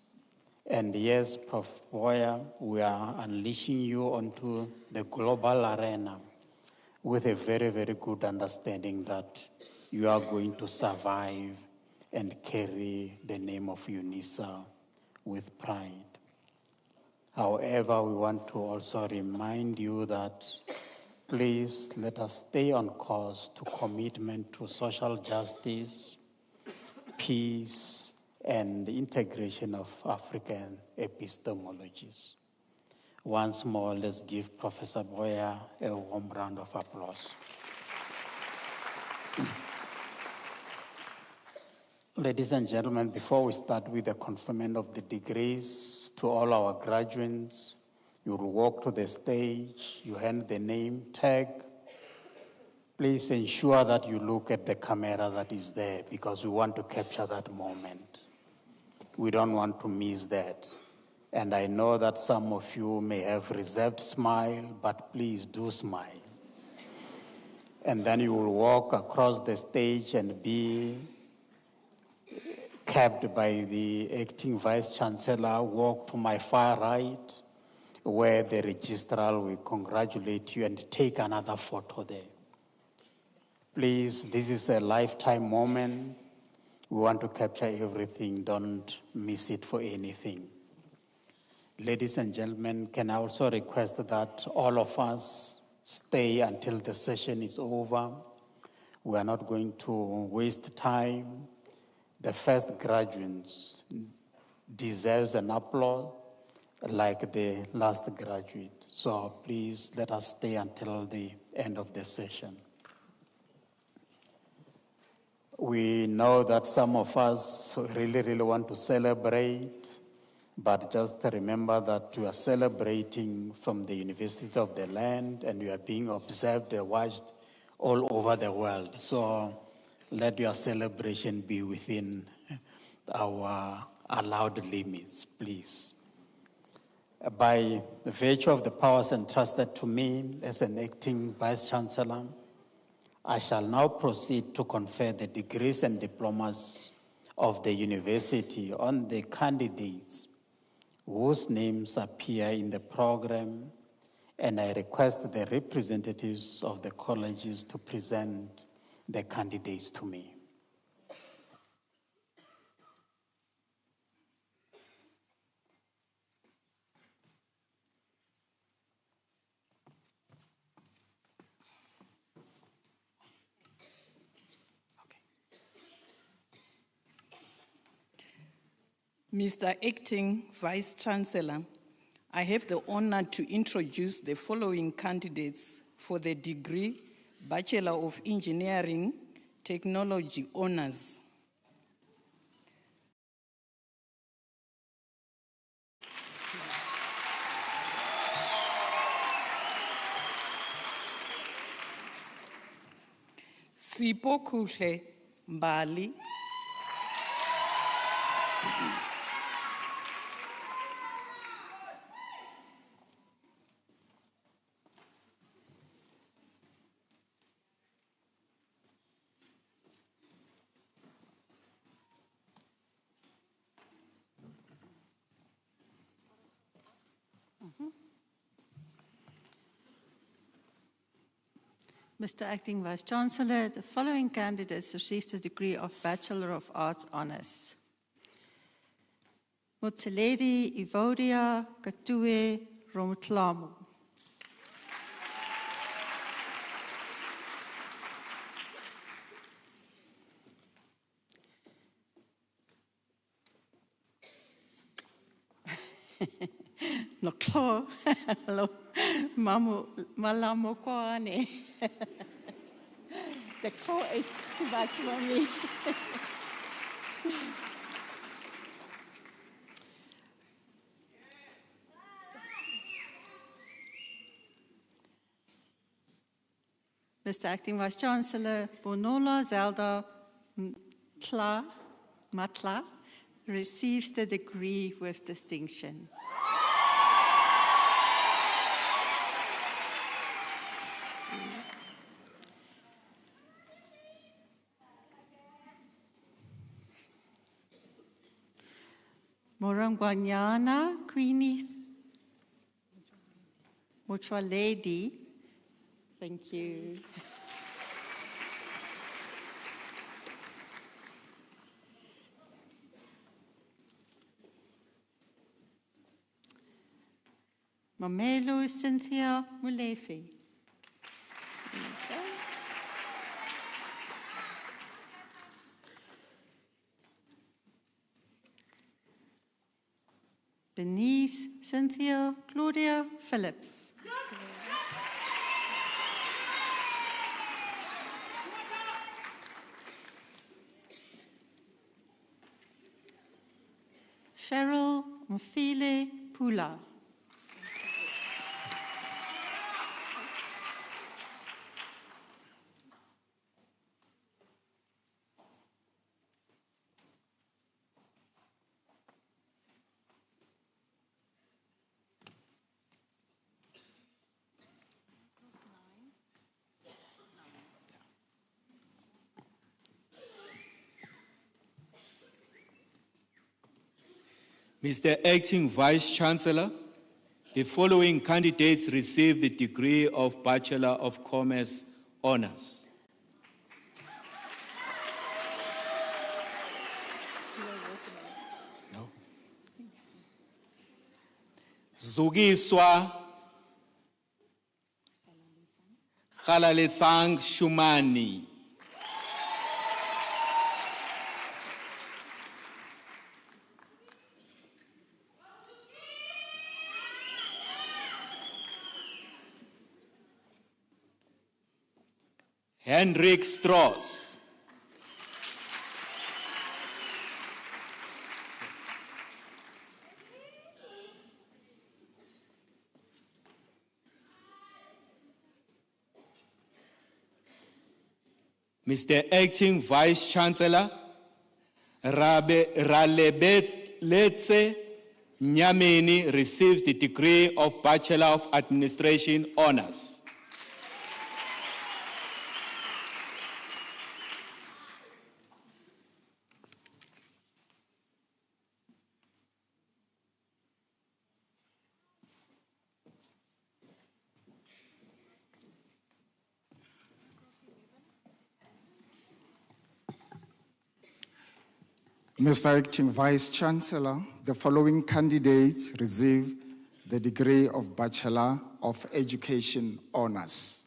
And yes, Prof. Boya, we are unleashing you onto the global arena with a very, very good understanding that you are going to survive and carry the name of UNISA with pride. However, we want to also remind you that please let us stay on course to commitment to social justice, peace, and the integration of African epistemologies. Once more, let's give Professor Boya a warm round of applause. Ladies and gentlemen, before we start with the conferment of the degrees to all our graduates, you will walk to the stage, you hand the name tag. Please ensure that you look at the camera that is there because we want to capture that moment. We don't want to miss that. And I know that some of you may have reserved smile, but please do smile. And then you will walk across the stage and be capped by the acting Vice Chancellor, walk to my far right, where the registrar will congratulate you and take another photo there. Please, this is a lifetime moment. We want to capture everything. Don't miss it for anything. Ladies and gentlemen, can I also request that all of us stay until the session is over? We are not going to waste time. The first graduates deserves an applause like the last graduate. So please let us stay until the end of the session. We know that some of us really, really want to celebrate, but just remember that you are celebrating from the University of the Land and you are being observed and watched all over the world. So let your celebration be within our allowed limits, please. By virtue of the powers entrusted to me as an acting Vice Chancellor, I shall now proceed to confer the degrees and diplomas of the university on the candidates whose names appear in the program, and I request the representatives of the colleges to present the candidates to me.
Mr. Acting Vice Chancellor, I have the honor to introduce the following candidates for the degree Bachelor of Engineering Technology Honors. Sipho Kuhle Mbali.
Mr. Acting Vice Chancellor, the following candidates received the degree of Bachelor of Arts Honours. Motseledi Evodia Katue Romtlamo. Noklo, mamu malamokwane. The clo is too much for me. Mr. Acting Vice Chancellor, Bonola Zelda Matla receives the degree with distinction. Morangwanyana Queenie Mochwaledi, thank you. Mamelo Cynthia Mulefe. Denise Cynthia Claudia Phillips. Cheryl Mfile Pula.
Mr. Acting Vice Chancellor, the following candidates received the degree of Bachelor of Commerce Honours. No. Zugiswa Khalaletsang Shumani. Hendrik Strauss. Mr. Acting Vice Chancellor, Ralebeletse Nyameni received the degree of Bachelor of Administration Honours.
Mr. Acting Vice Chancellor, the following candidates receive the degree of Bachelor of Education Honours.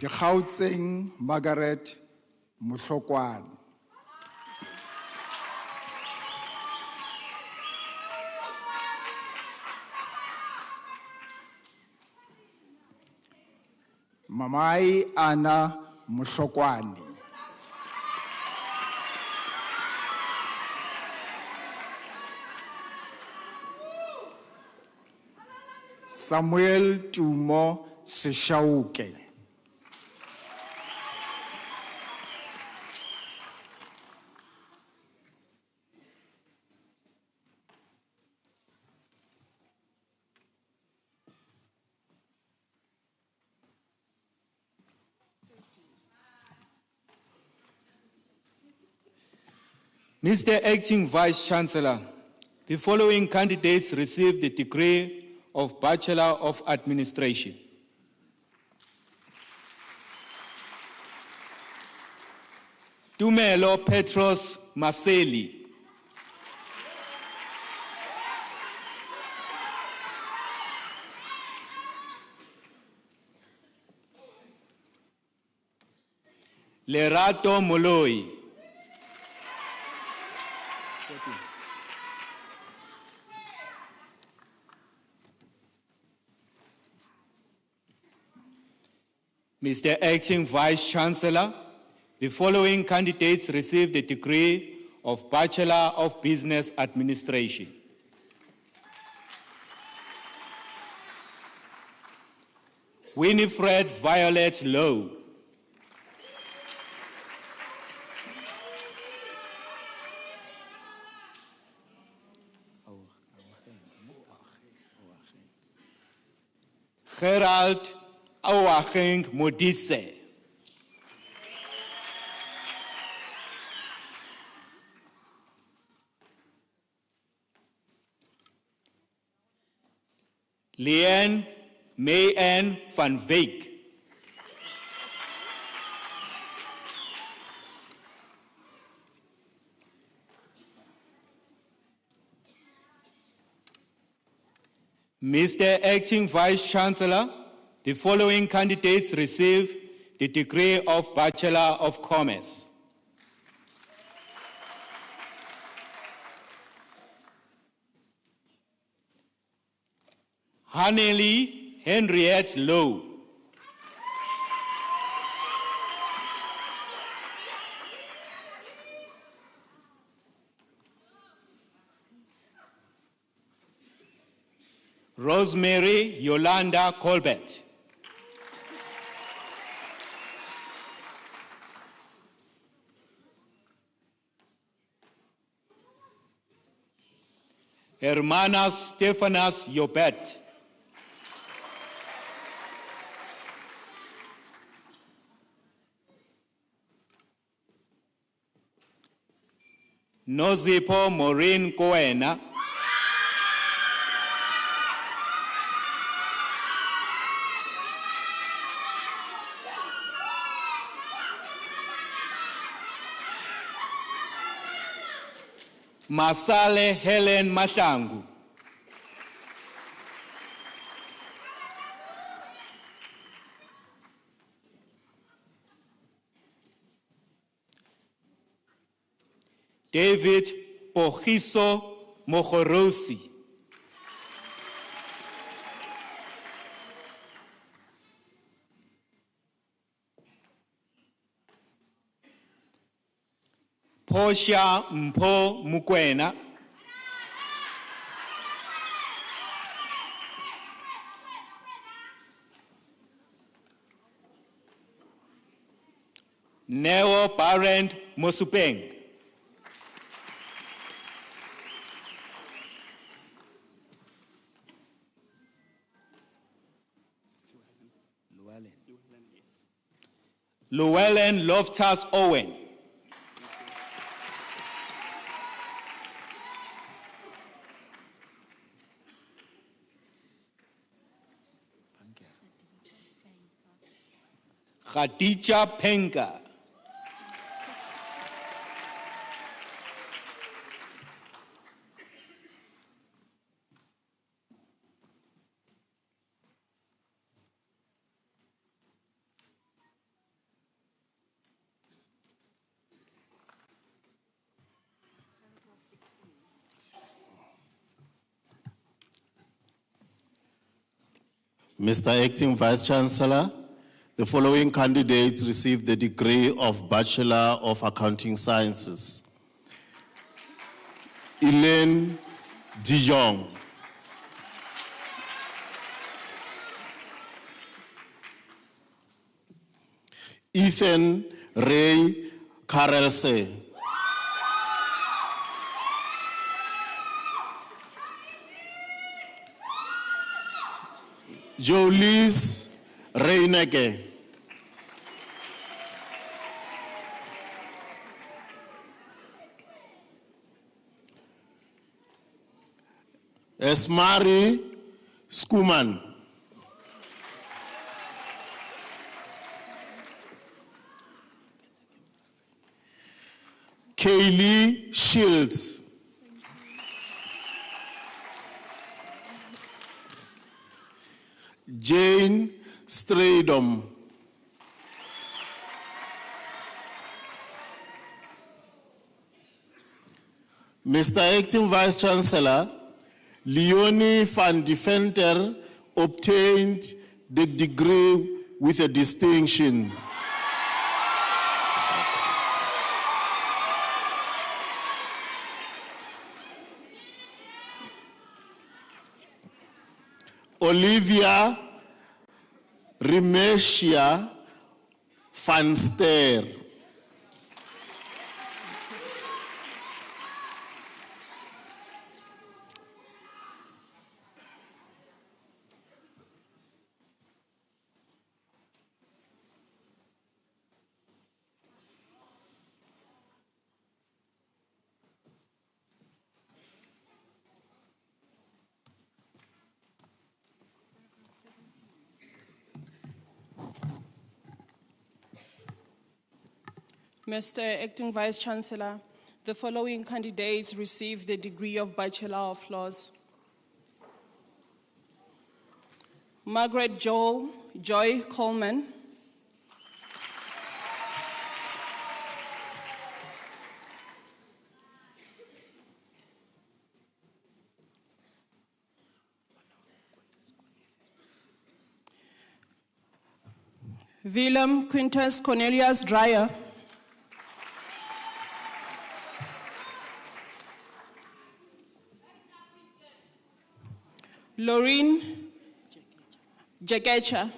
Dikgautseng Margaret Mohlokwane. Mamai Anna Mohlokwane. Samuel Tumo Seshauke.
Mr. Acting Vice Chancellor, the following candidates received the degree of Bachelor of Administration. Tumelo Petros Maseli. Lerato Moloi. Mr. Acting Vice-Chancellor, the following candidates received the degree of Bachelor of Business Administration. Winifred Violet Lowe. Gerald Awacheng Modise. Leanne May-Ann van Wyk. Mr. Acting Vice-Chancellor, the following candidates receive the degree of Bachelor of Commerce. Hanneli Henriette Lowe. Rosemary Yolanda Colbert. Hermanas Stefanas Yobet. Nozipo Maureen Koena. Masale Helen Mashangu. David Pogiso Mohorosi. Portia Mpo Mukwena. Neo Parent Mosupeng. Llewellyn Loftus Owen. Khadija Penga.
Mr. Acting Vice-Chancellor, the following candidates received the degree of Bachelor of Accounting Sciences. Elaine De Jong. Ethan Ray Karelse. Jolise Reineke. Esmari Skuman. Kaylee Shields. Jane Stradom. Mr. Acting Vice-Chancellor, Leonie van Deventer obtained the degree with a distinction. Olivia Rimeshia van Ster.
Mr. Acting Vice Chancellor, the following candidates received the degree of Bachelor of Laws. Margaret Joy Coleman. Willem Quintus Cornelius Dreyer. Lorraine Jakecha.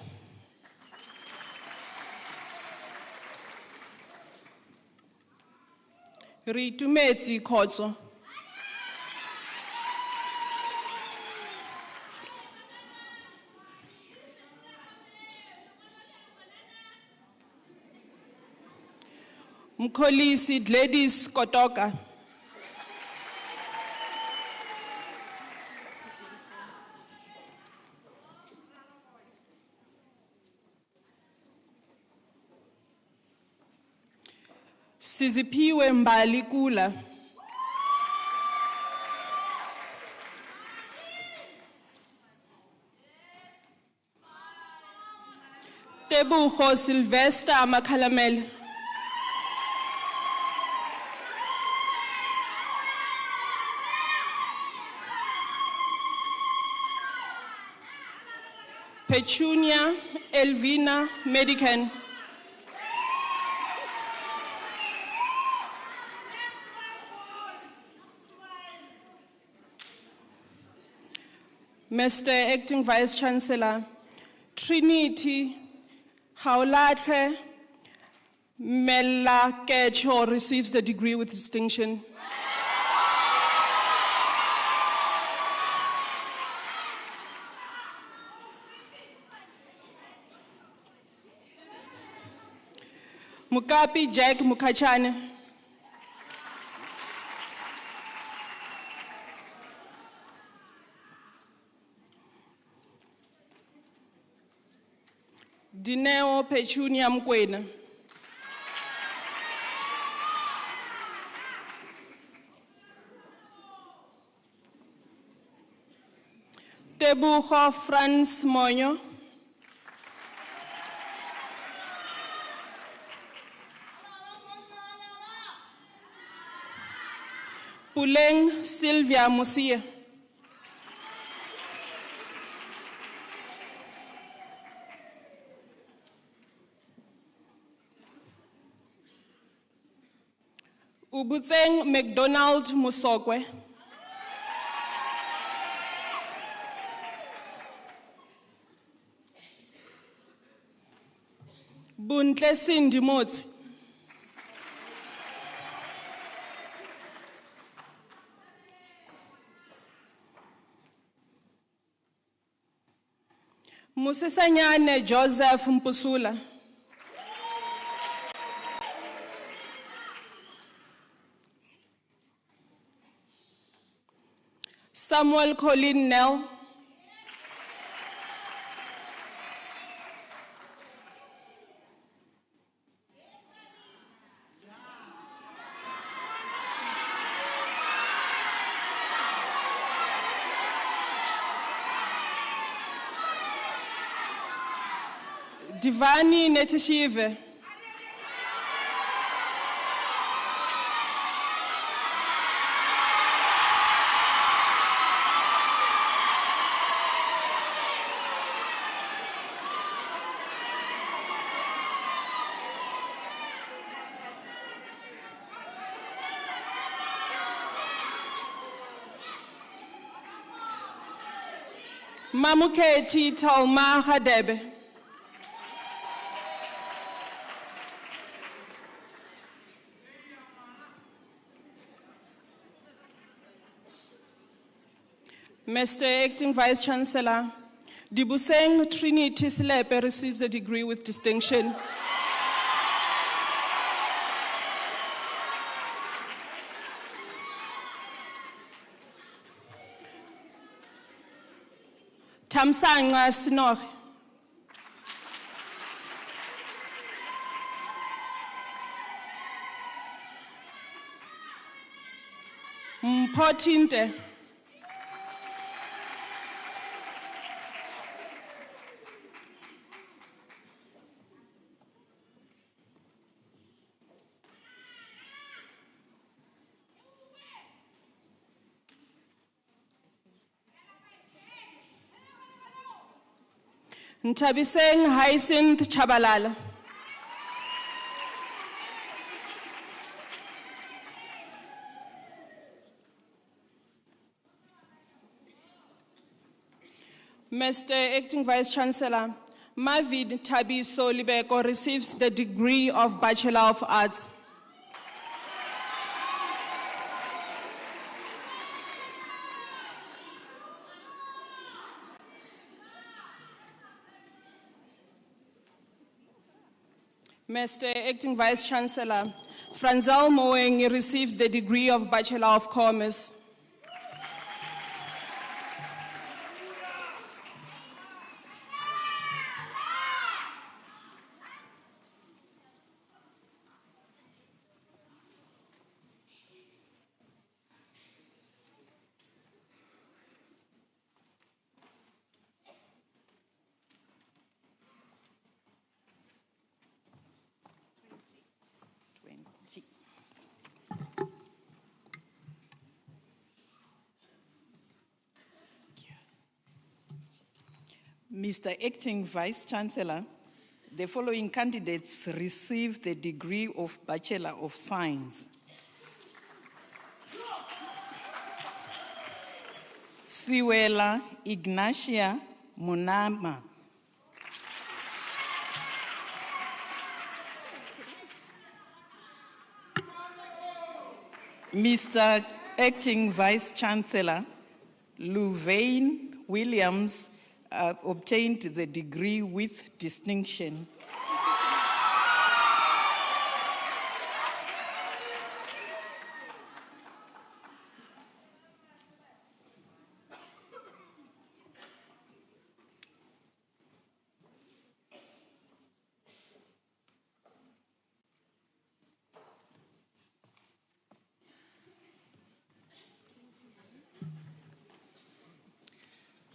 Ritumezi Khotso. Mkholisi Gladys Kotoka. Siziphiwe Mbali Kula. Tebucho Sylvester Makhalamel. Petunia Elvina Medican. Mr. Acting Vice Chancellor, Trinity Haulatre Melakecho receives the degree with distinction. Mukapi Jack Mukachane. Dineo Petunia Mkwena. Tebucho Franz Moyo. Puleng Sylvia Musia. Ubutseng McDonald Musokwe. Buntle Cindy Motsi. Musisanyane Joseph Mpusula. Samuel Colin Nell. Divani Netishive. Mamuketi Tauma Hadebe. Mr. Acting Vice Chancellor, Dibuseng Trinity Slepe receives a degree with distinction. Tamsanga Snor. Mpotinte. Ntabiseng Hyacinth Chabalala. Mr. Acting Vice Chancellor, Mavid Tabiso Libeko receives the degree of Bachelor of Arts. Mr. Acting Vice Chancellor, Franzel Moeng receives the degree of Bachelor of Commerce.
Mr. Acting Vice Chancellor, the following candidates receive the degree of Bachelor of Science. Siwela Ignacia Munama. Mr. Acting Vice Chancellor, Louvain Williams obtained the degree with distinction.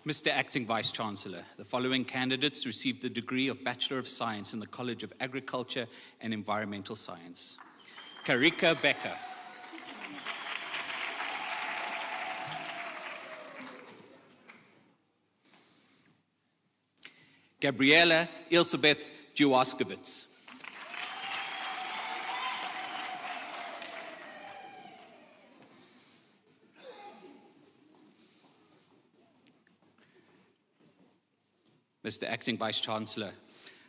Mr. Acting Vice Chancellor, the following candidates received the degree of Bachelor of Science in the College of Agriculture and Environmental Science. Karika Becker. Gabriela Elisabeth Juwaskowitz. Mr. Acting Vice Chancellor,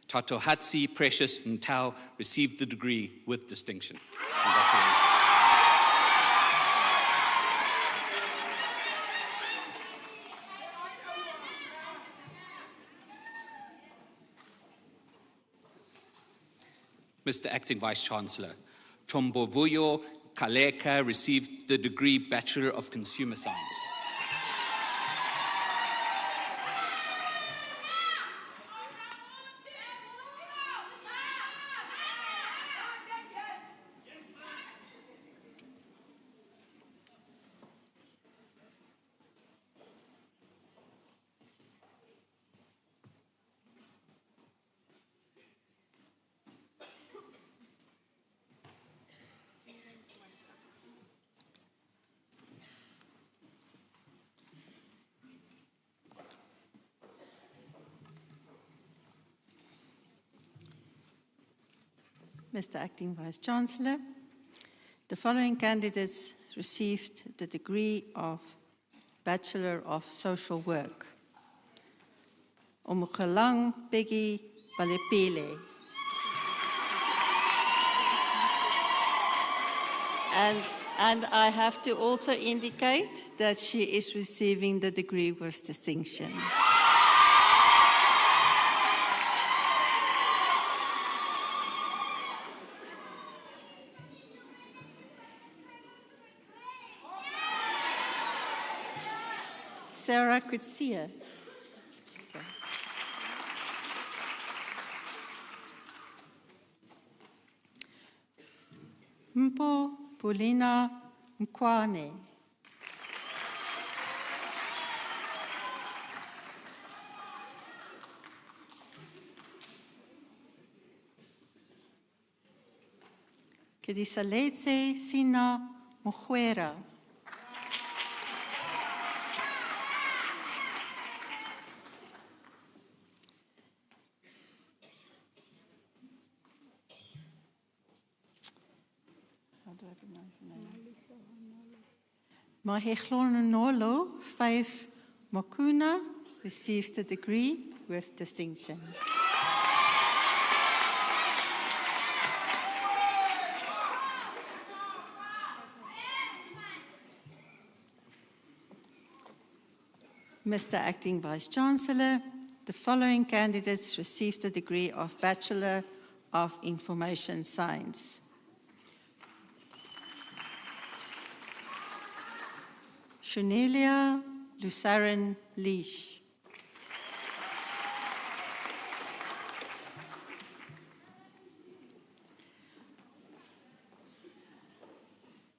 Tatohatsi Precious Ntao received the degree with distinction. Mr. Acting Vice Chancellor, Chombovuyo Kaleka received the degree Bachelor of Consumer Science.
Mr. Acting Vice Chancellor, the following candidates received the degree of Bachelor of Social Work. Omogelang Peggy Palepile. And I have to also indicate that she is receiving the degree with distinction. Sarah Kutsia. Mpo Paulina Mkwane. Kedisaletse Sina Mohuera. Mahechlonolo 5 Makuna received the degree with distinction. Mr. Acting Vice-Chancellor, the following candidates received the degree of Bachelor of Information Science. Shunelia Lusarin Leash.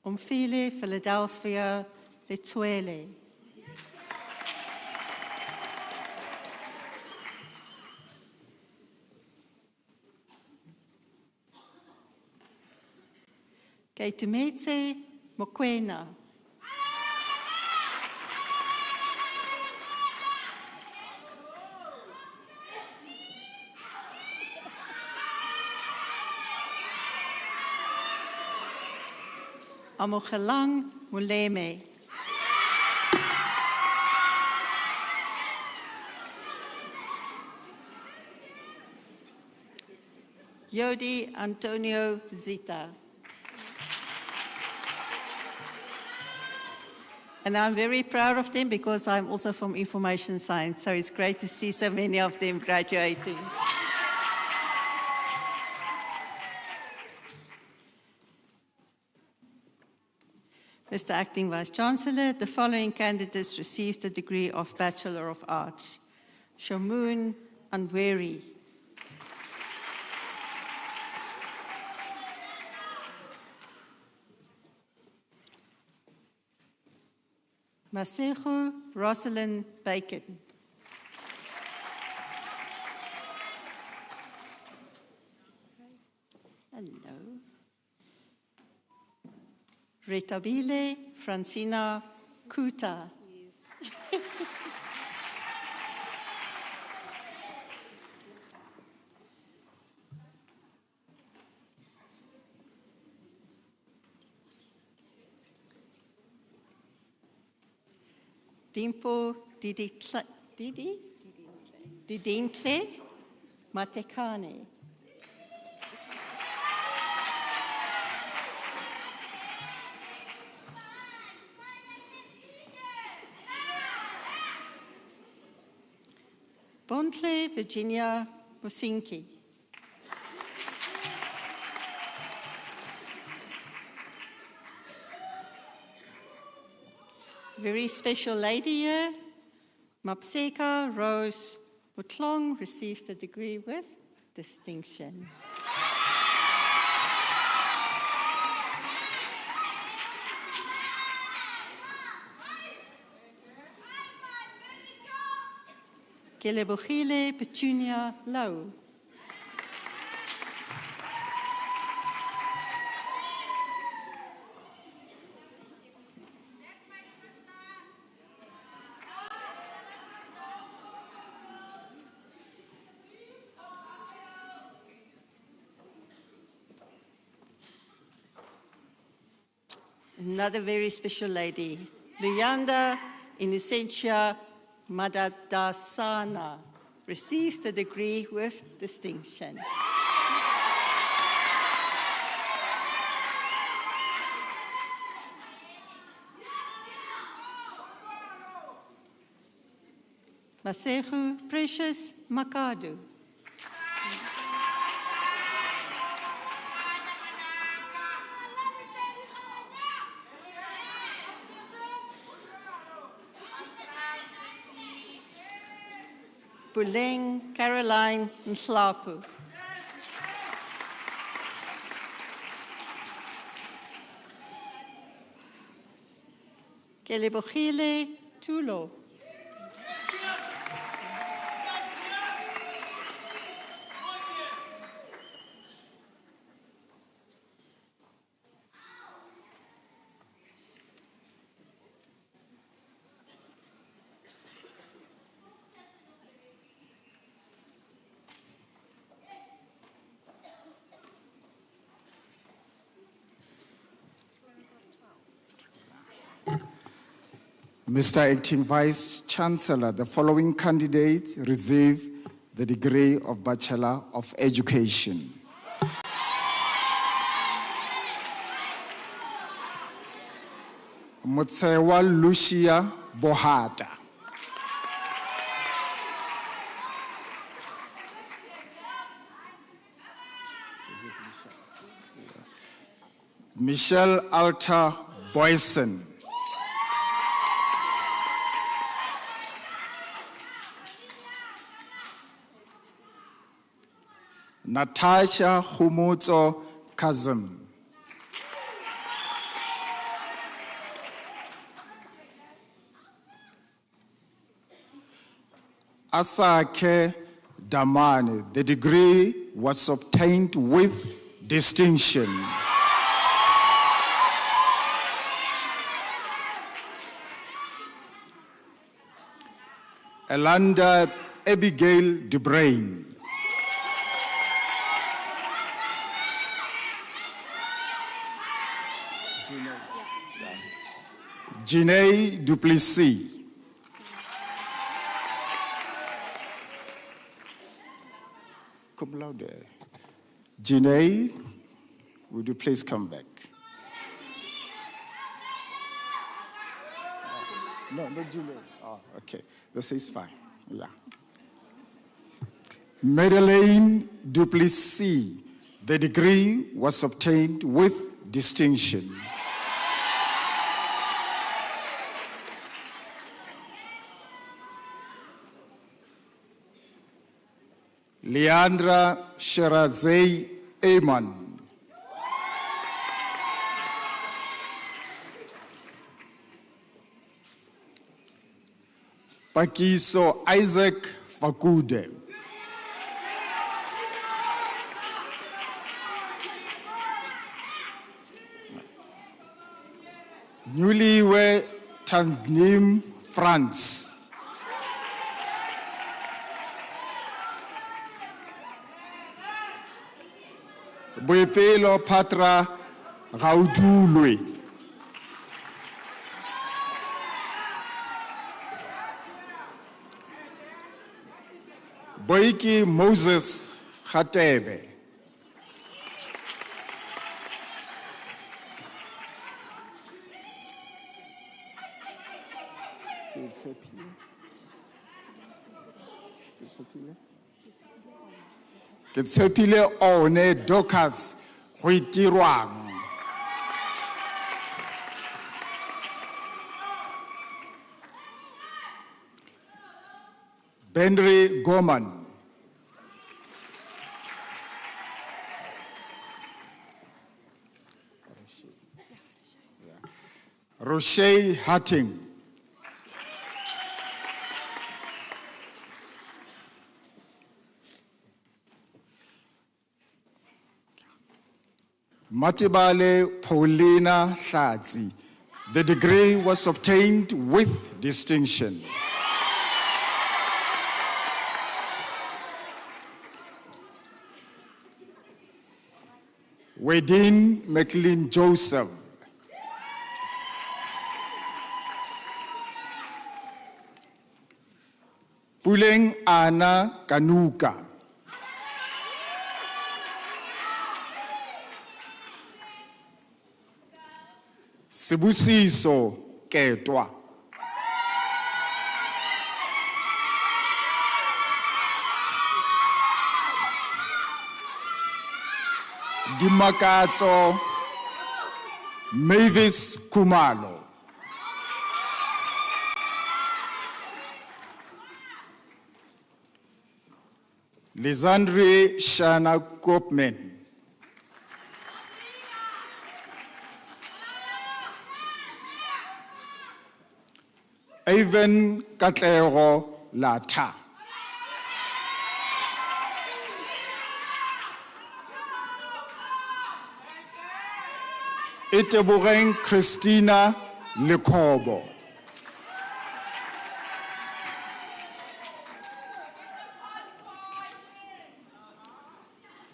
Omfile Philadelphia Letsuele. Keitumetse Mokwena. Amogelang Muleme. Yodi Antonio Zita. And I'm very proud of them because I'm also from information science, so it's great to see so many of them graduating. Mr. Acting Vice-Chancellor, the following candidates received the degree of Bachelor of Arts. Shamoon Anweri. Masejo Rosalind Bacon. Hello. Retabile Francina Kuta. Yes. Dimpo Didintle Matekane. Bontle Virginia Musinki. Very special lady here, Mapseka Rose Mutlong received a degree with distinction. Kelebohile Petunia Lau. Another very special lady, Luyanda Innocentia Madadasana. receives the degree with distinction. Masego Precious Makadu. Buleng Caroline Mhlapu. Kelebogile Tulo.
Mr. Acting Vice Chancellor, the following candidates receive the degree of Bachelor of Education. Motsewa Lucia Bohata. Michelle Alta Boyson. Natasha Humutso Kazim. Asake Damani. The degree was obtained with distinction. Elanda Abigail DeBrain. Janae Duplessis. Come louder. Janae, would you please come back? No, not Janae. Oh, okay. This is fine. Yeah. Madeleine Duplessis. The degree was obtained with distinction. Leandra Sherazei Eman. Pakiso Isaac Fakude. Newlywed Tanznim France. Boipelo Patra Gaudulwe. Boiki Moses Khatebe. Ke tshepile one Docas go itirwang. Benry Gorman. Roche Hatting. Matibale Paulina Hlatsi. The degree was obtained with distinction. Wedin McLean Joseph. Puleng Ana Kanuka. Sibusiso Ketwa. Dimakatso Mavis Kumalo. Lisandre Shana Kopman. Ivan Katlero Lata. Eteboreng Christina Lekobo.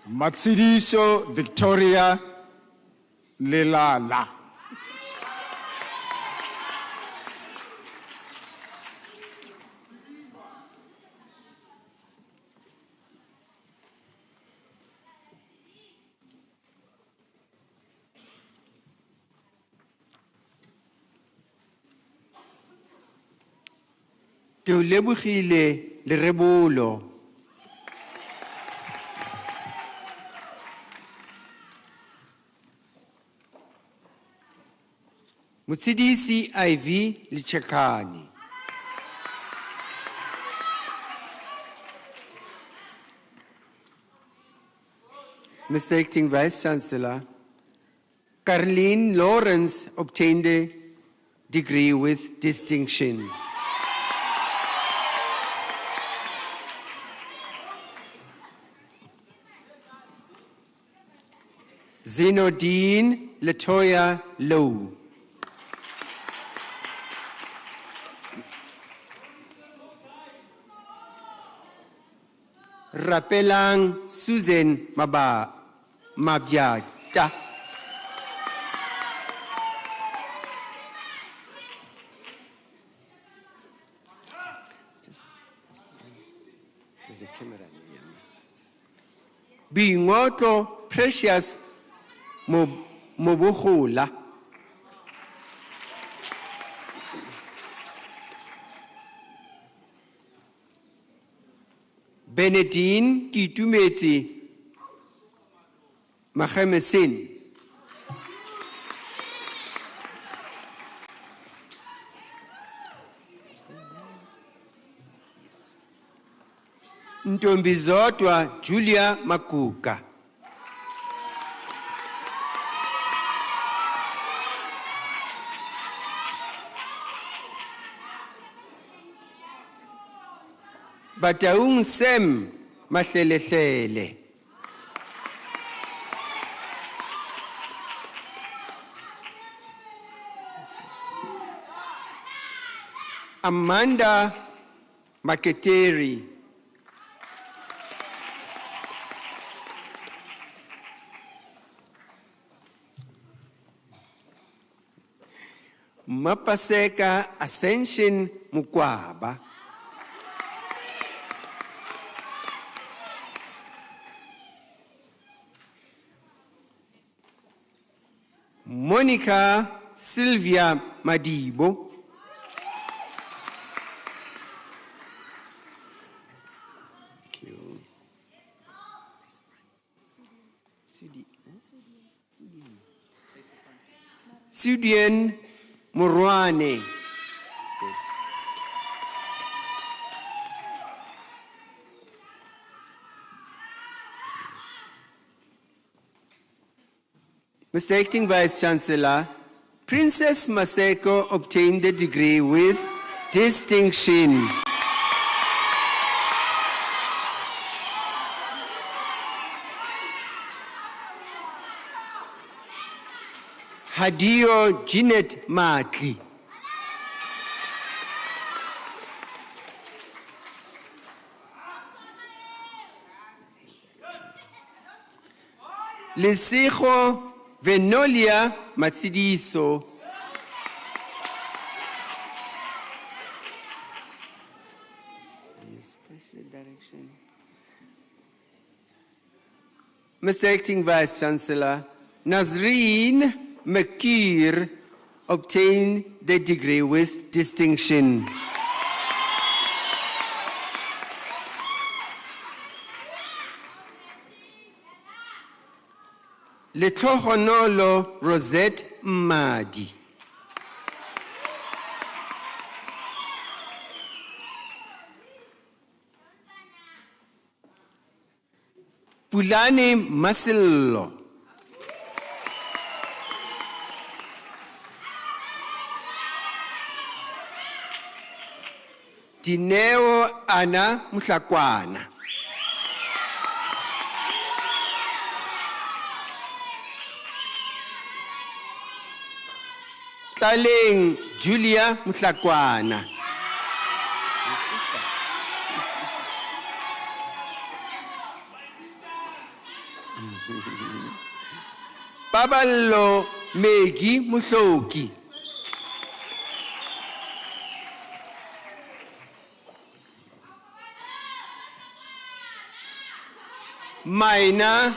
Matsidiso Victoria Lelala.
Ke o lebogile le rebolo. Mutsidisi IV Lichekani. Mr. Acting Vice Chancellor, Caroline Lawrence obtained a degree with distinction. Zinodine Latoya Low. Rapelang Susan Mabiata. There's a camera here. Bingoto Precious Mobuhula. Benedine Kitumeti Mahemesin. Ntombizotwa Julia Makuka. Bataung Sem Mahlelehlele. Amanda Maketeri. Mapaseka Ascension Mukwaba. Monica Sylvia Madibo. Sudian Murwane. Mr. Acting Vice Chancellor, Princess Maseko obtained the degree with distinction. Hadio Jeanette Matli. Lesigo Venolia Matsidiso. Yes, press the direction. Mr. Acting Vice Chancellor, Nazreen Makir obtained the degree with distinction. Letlohonolo Rosette Mmadi. Pulani Masillo. Dineo Ana Mutlakwana. Tlaleng Julia Mutlakwana. Paballo Megi Mutloki. Maina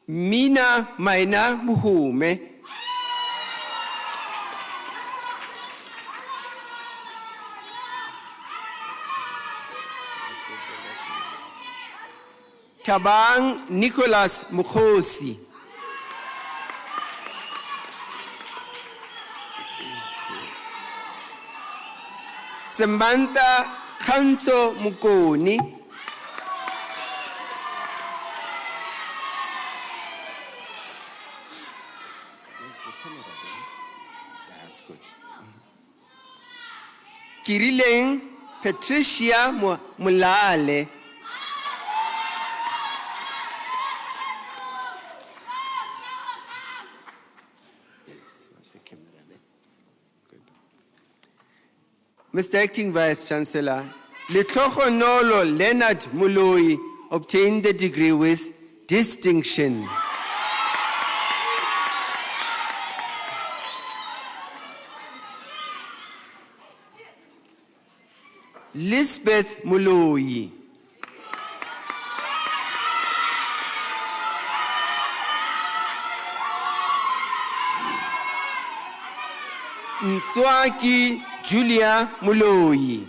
Mina Maina Muhume. Tabang Nicholas Mukhosi. Samantha Khanto Mukoni. That's good. Kirileng Patricia Mulale. Mr. Acting Vice Chancellor, Letlohonolo Leonard Muloi obtained the degree with distinction. Lisbeth Muloi. Ntswaki Julia Muloi.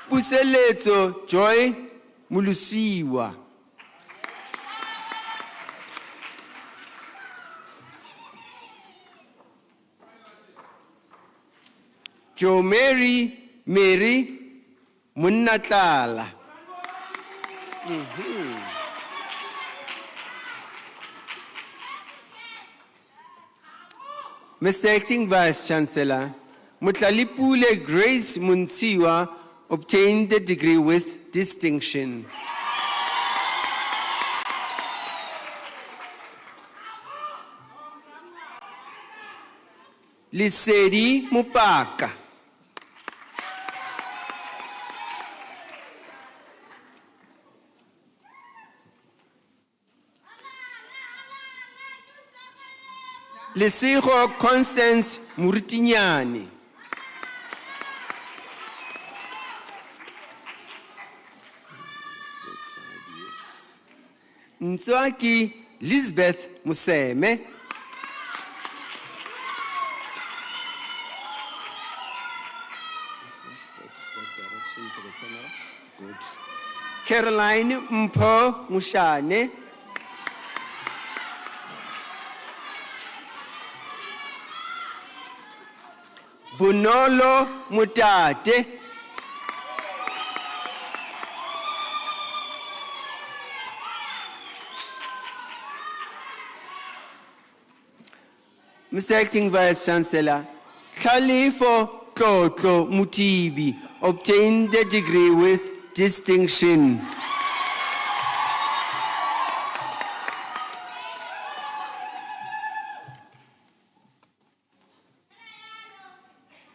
Puseletso Joy Mulusiwa. Jo Mary Munnatlala. Mr. Acting Vice Chancellor, Mutlalipule Grace Muntsiwa obtained the degree with distinction. Lisedi Mupaka. Lesego Constance Muritinyane. Ntswaki Lisbeth Museme. Good. Caroline Mpho Mushane. Bunolo Mutate. Mr. Acting Vice Chancellor, Khalifo Tlotlo Mutibi obtained the degree with distinction.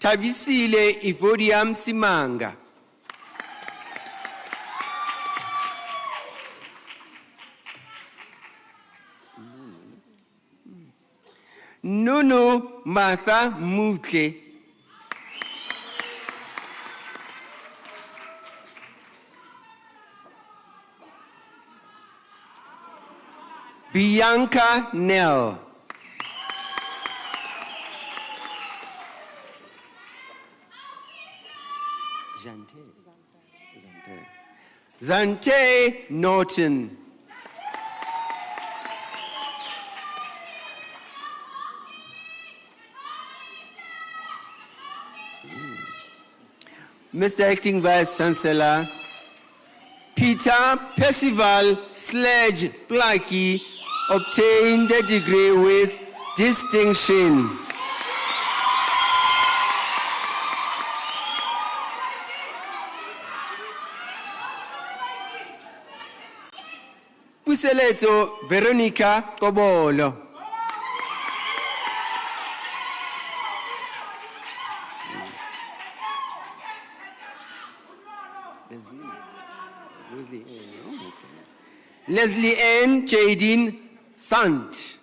Tabisile Ivodiam Simanga. Nunu Martha Mutle. Bianca Nell. Zante Norton. Mr. Acting Vice Chancellor, Peter Percival Sledge Blackie obtained a degree with distinction. Puseleto Veronica Kobolo. Leslie Ann Jadine Sant.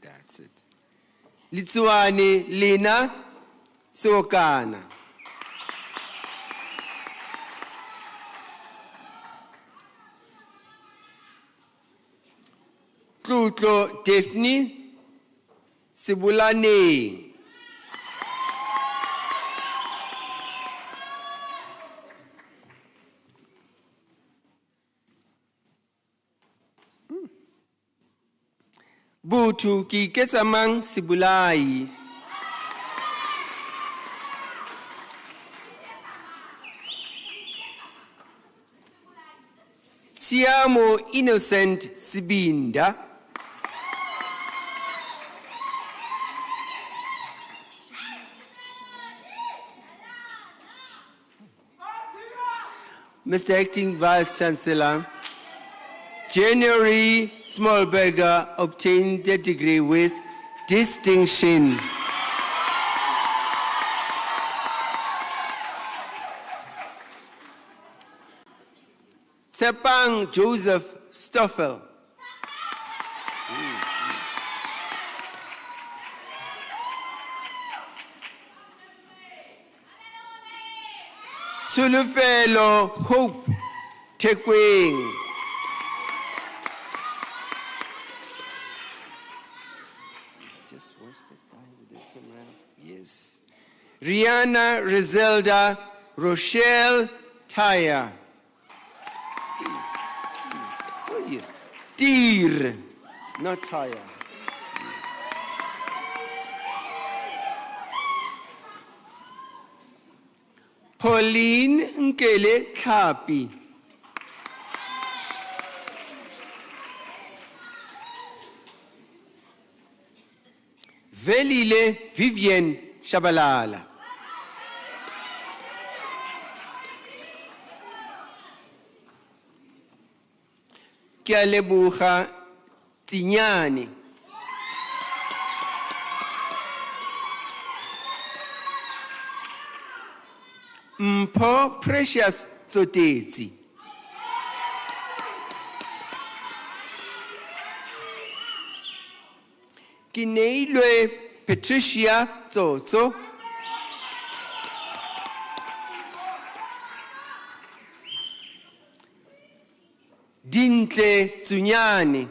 That's it. Litsuani Lina Sokana. Tlutlo Daphne Sibulane. Butu ki kesamang Sibulai. Siamo Innocent Sibinda. Mr. Acting Vice Chancellor, January Smallberger obtained a degree with distinction. Sepang Joseph Stoffel. Sulufelo Hope Tekwing. Just watch the guy with the camera. Yes. Rihanna Rizelda Rochelle Taya. Oh, yes. Deer, not Taya. Pauline Nkele Kapi. Velile Vivienne Shabalala. Kialebucha Tinyani. Mpo Precious Tsotetsi. Kineilwe Patricia Tsotso. Dintle Tsunyani.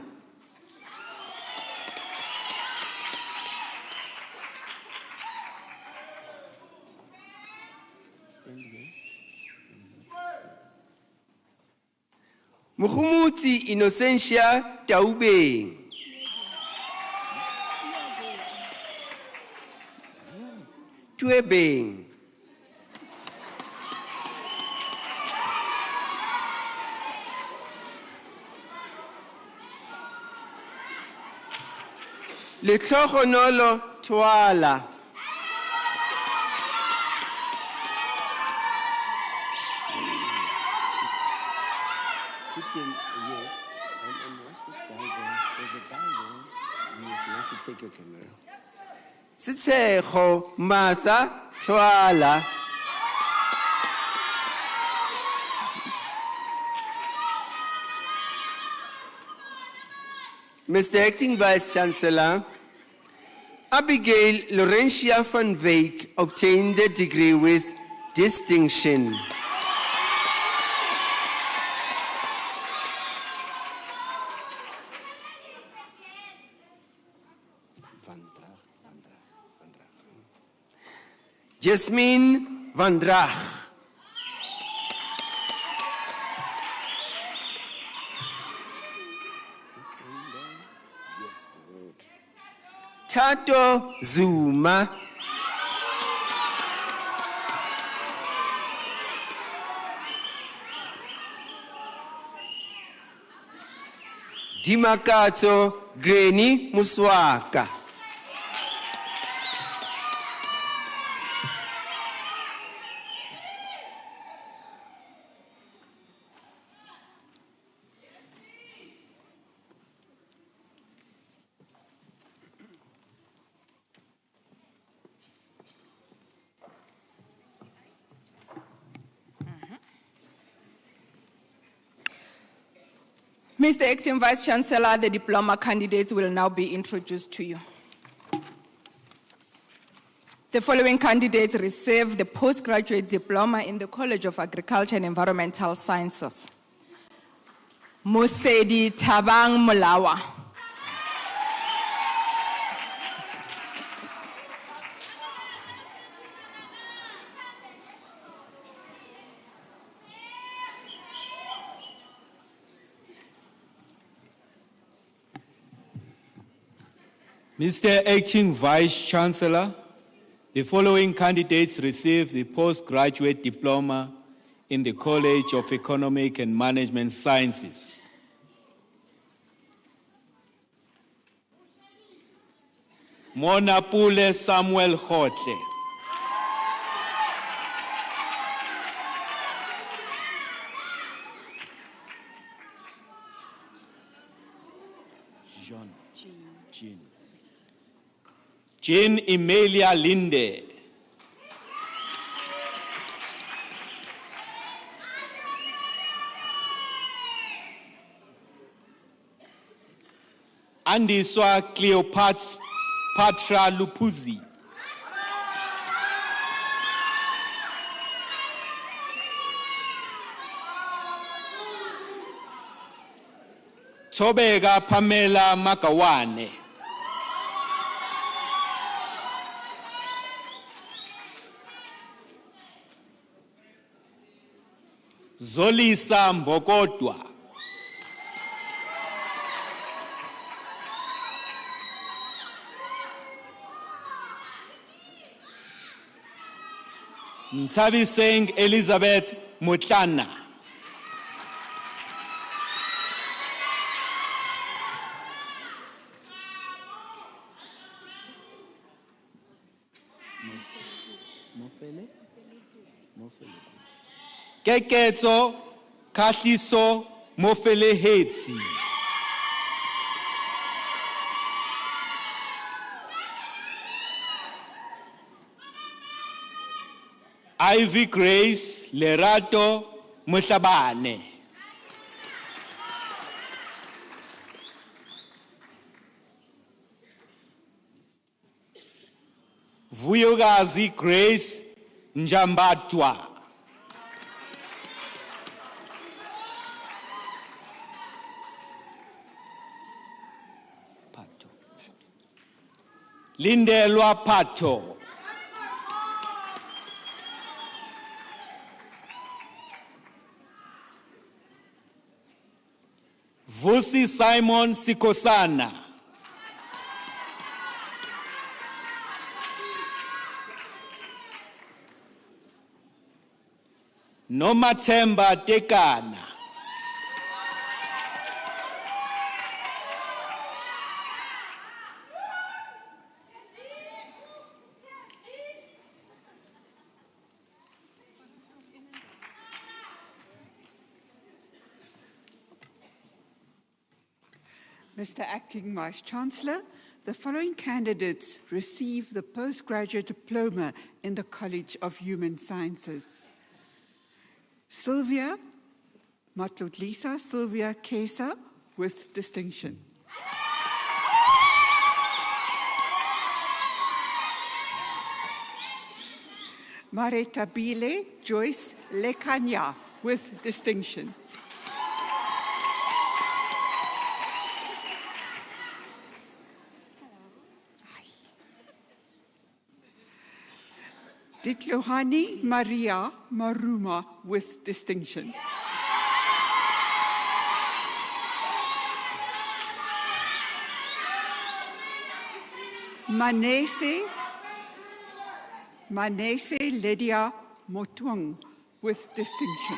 Muhumuti Innocentia Taubeng. Tuebeng. Le Tlogonolo Twala. Yes, and watch the guy there. There's a guy there. Yes, you have to take your camera. Sitsejo Martha Twala. Mr. Acting Vice Chancellor, Abigail Laurentia van Wyk obtained the degree with distinction. Jasmine van Drach. Tato Zuma. Dimakatso Greni Muswaka.
Mr. Acting Vice Chancellor, the diploma candidates will now be introduced to you. The following candidates received the postgraduate diploma in the College of Agriculture and Environmental Sciences. Mosedi Tabang Mulawa.
Mr. Acting Vice Chancellor, the following candidates received the postgraduate diploma in the College of Economic and Management Sciences. Monapule Samuel Hotle. Jean Emilia Linde. Andiswa Cleopatra Lupuzi. Tobega Pamela Makawane. Zolisa Mbokotwa. Ntabiseng Elizabeth Mutlana. Keketso Kahliso Mofelehetsi. Ivy Grace Lerato Mutlabane. Vuyogazi Grace Njambatwa. Lindelwa Pato. Vusi Simon Sikosana. Nomathemba Tekana.
Mr. Acting Vice Chancellor, the following candidates receive the postgraduate diploma in the College of Human Sciences. Sylvia Kesa with distinction. Maretabile Joyce Lekanya with distinction. Ditlohani Maria Maruma with distinction. Manese Lydia Motwang with distinction.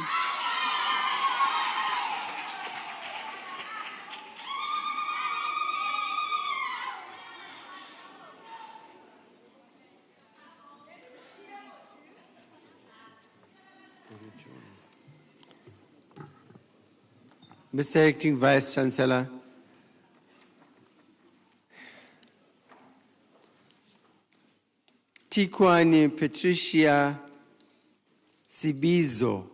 Mr. Acting Vice Chancellor, Tikwani Patricia Sibizo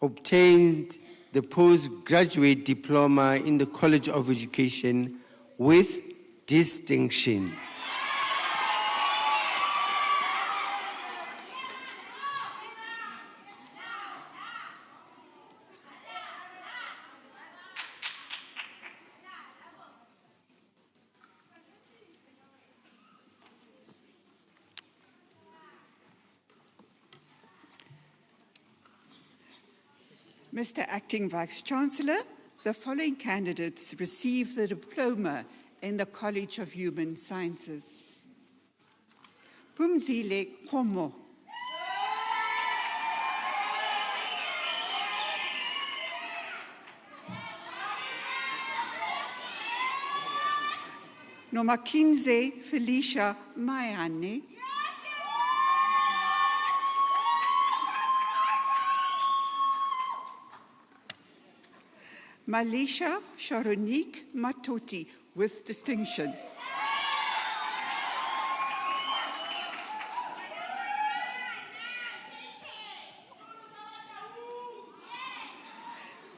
obtained the postgraduate diploma in the College of Education with distinction.
Mr. Acting Vice Chancellor, the following candidates receive the diploma in the College of Human Sciences. Pumzile Khomo. Nomakinze Felicia Mayane. Malisha Sharonique Matoti with distinction.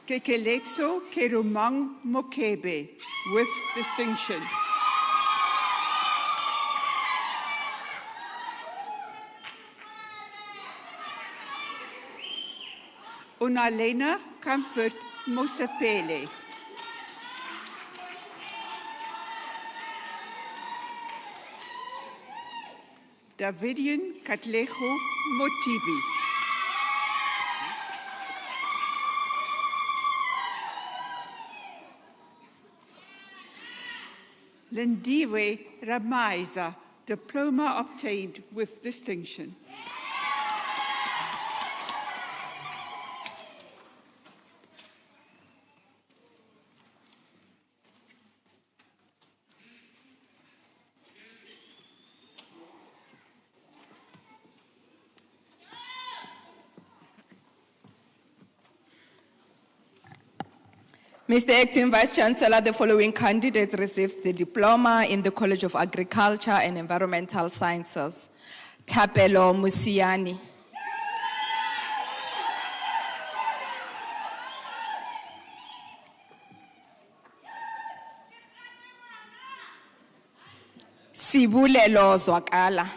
Kekeletso Kerumang Mokebe with distinction. Unalena Comfort Mosapele. Davidian Katlejo Motibi. Lindiwe Ramaiza, diploma obtained with distinction.
Mr. Acting Vice Chancellor, the following candidates received the diploma in the College of Agriculture and Environmental Sciences. Tapelo Musiani. Sibulelo Zwakala.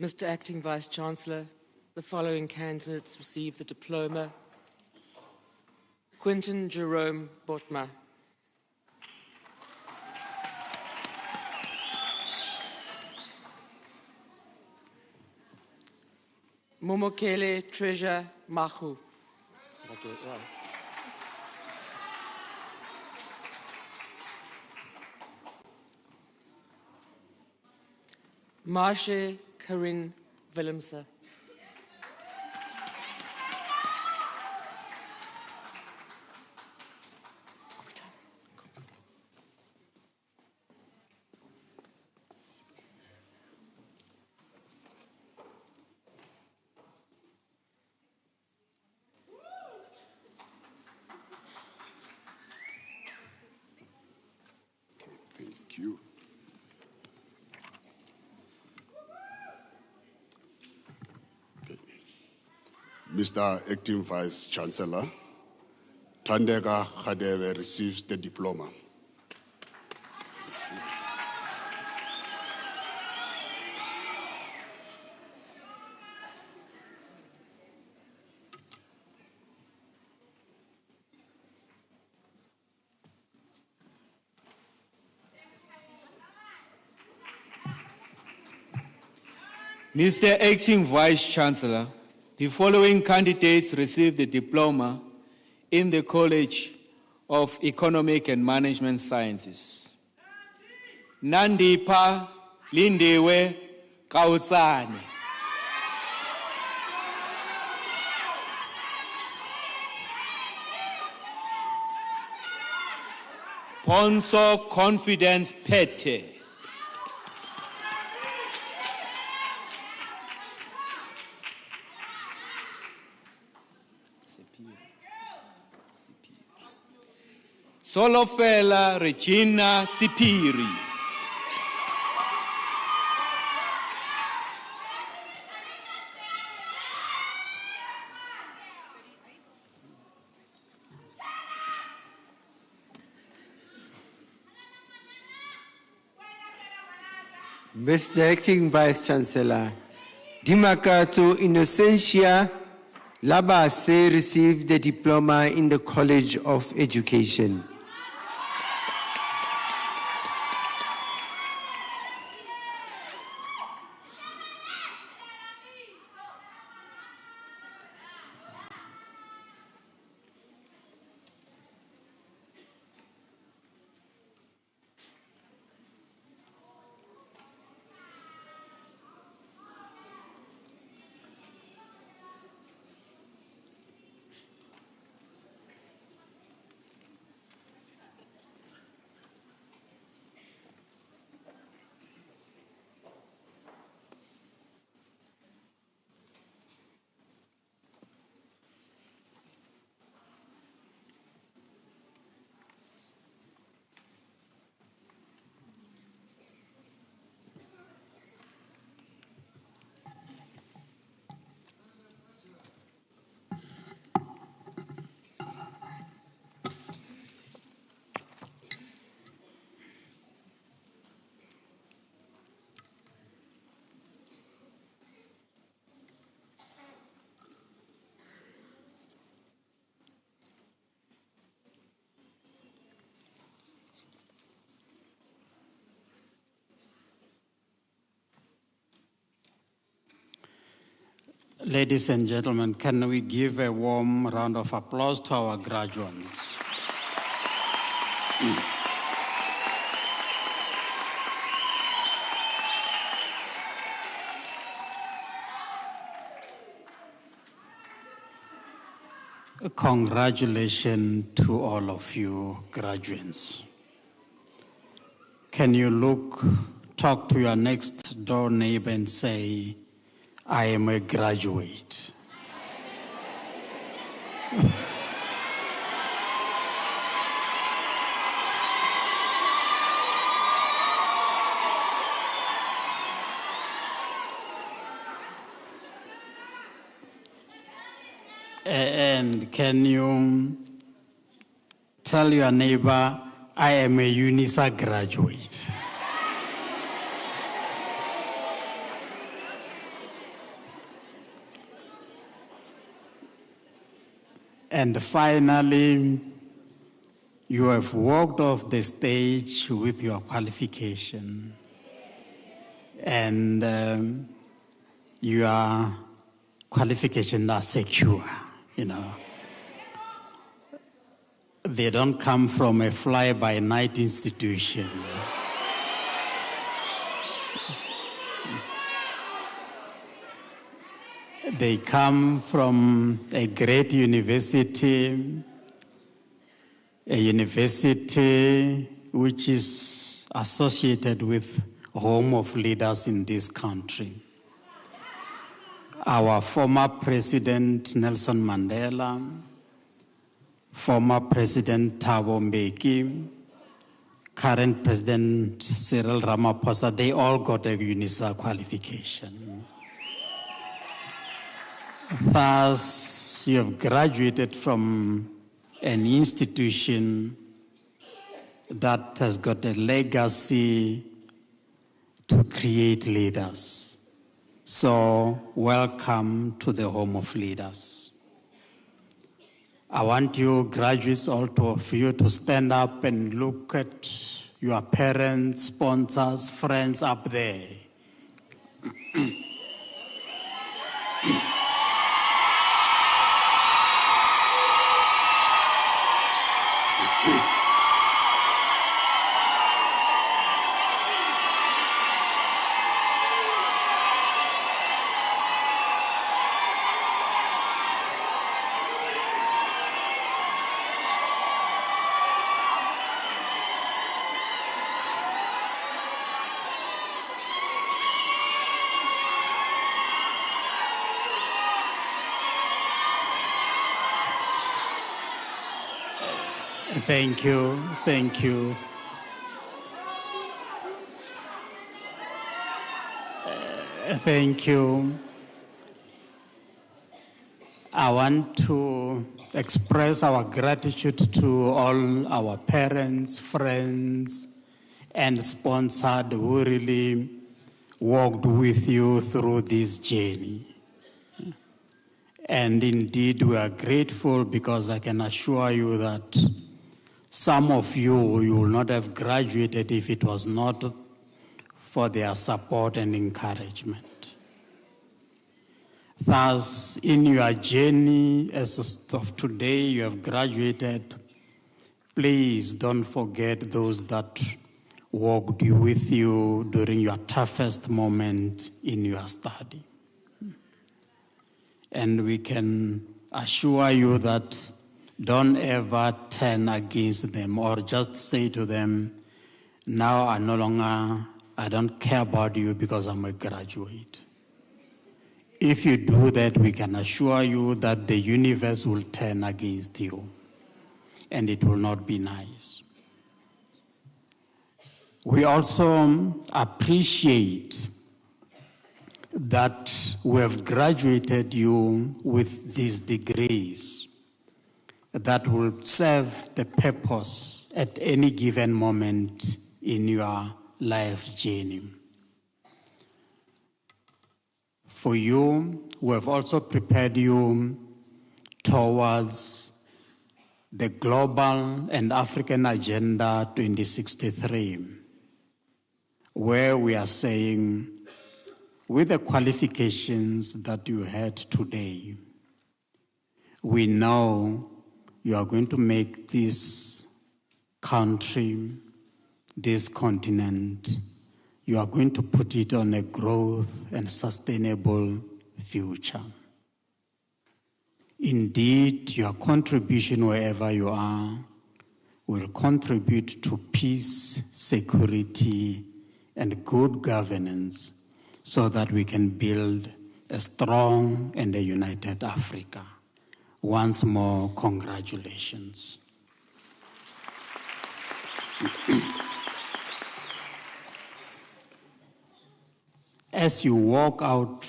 Mr. Acting Vice Chancellor, the following candidates received the diploma. Quinton Jerome Botma. Momokele Treasure Mahu. Marsha Karin Willemse.
Mr. Acting Vice Chancellor, Thandeka Khadebe receives the diploma.
Mr. Acting Vice Chancellor, the following candidates received the diploma in the College of Economic and Management Sciences. Nandipa Lindewe Kautsane. Ponso Confidence Pete. Solofela Regina Sipiri.
Mr. Acting Vice Chancellor, Dimakato Innocentia Labase received the diploma in the College of Education.
Ladies and gentlemen, can we give a warm round of applause to our graduates? Congratulations to all of you graduates. Can you talk to your next door neighbor and say, I am a graduate. And can you tell your neighbor, I am a UNISA graduate? And finally, you have walked off the stage with your qualification. And your qualifications are secure, you know. They don't come from a fly-by-night institution. They come from a great university, a university which is associated with home of leaders in this country. Our former President Nelson Mandela, former President Thabo Mbeki, current President Cyril Ramaphosa, they all got a UNISA qualification. Thus, you have graduated from an institution that has got a legacy to create leaders. So, welcome to the home of leaders. I want you graduates, all of you, to stand up and look at your parents, sponsors, friends up there. Thank you, thank you. Thank you. I want to express our gratitude to all our parents, friends, and sponsors who really walked with you through this journey. And indeed, we are grateful because I can assure you that some of you will not have graduated if it was not for their support and encouragement. Thus, in your journey as of today, you have graduated. Please don't forget those that walked with you during your toughest moment in your study. And we can assure you that don't ever turn against them or just say to them, now I don't care about you because I'm a graduate. If you do that, we can assure you that the universe will turn against you, and it will not be nice. We also appreciate that we have graduated you with these degrees that will serve the purpose at any given moment in your life's journey. For you, we have also prepared you towards the Global and African Agenda 2063, where we are saying, with the qualifications that you had today, we know you are going to make this country, this continent, you are going to put it on a growth and sustainable future. Indeed, your contribution wherever you are will contribute to peace, security, and good governance so that we can build a strong and a united Africa. Once more, congratulations. As you walk out,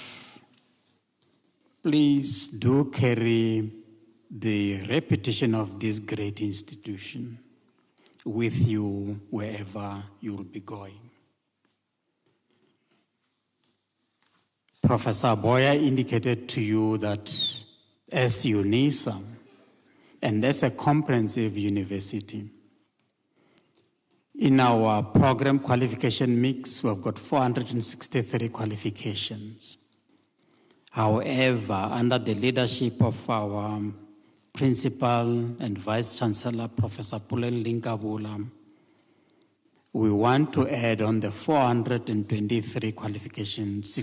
please do carry the reputation of this great institution with you wherever you will be going. Professor Boya indicated to you that as UNISA and as a comprehensive university, in our program qualification mix, we've got 463 qualifications. However, under the leadership of our Principal and Vice Chancellor, Professor Pulen Linkabula, we want to add on the 463 qualifications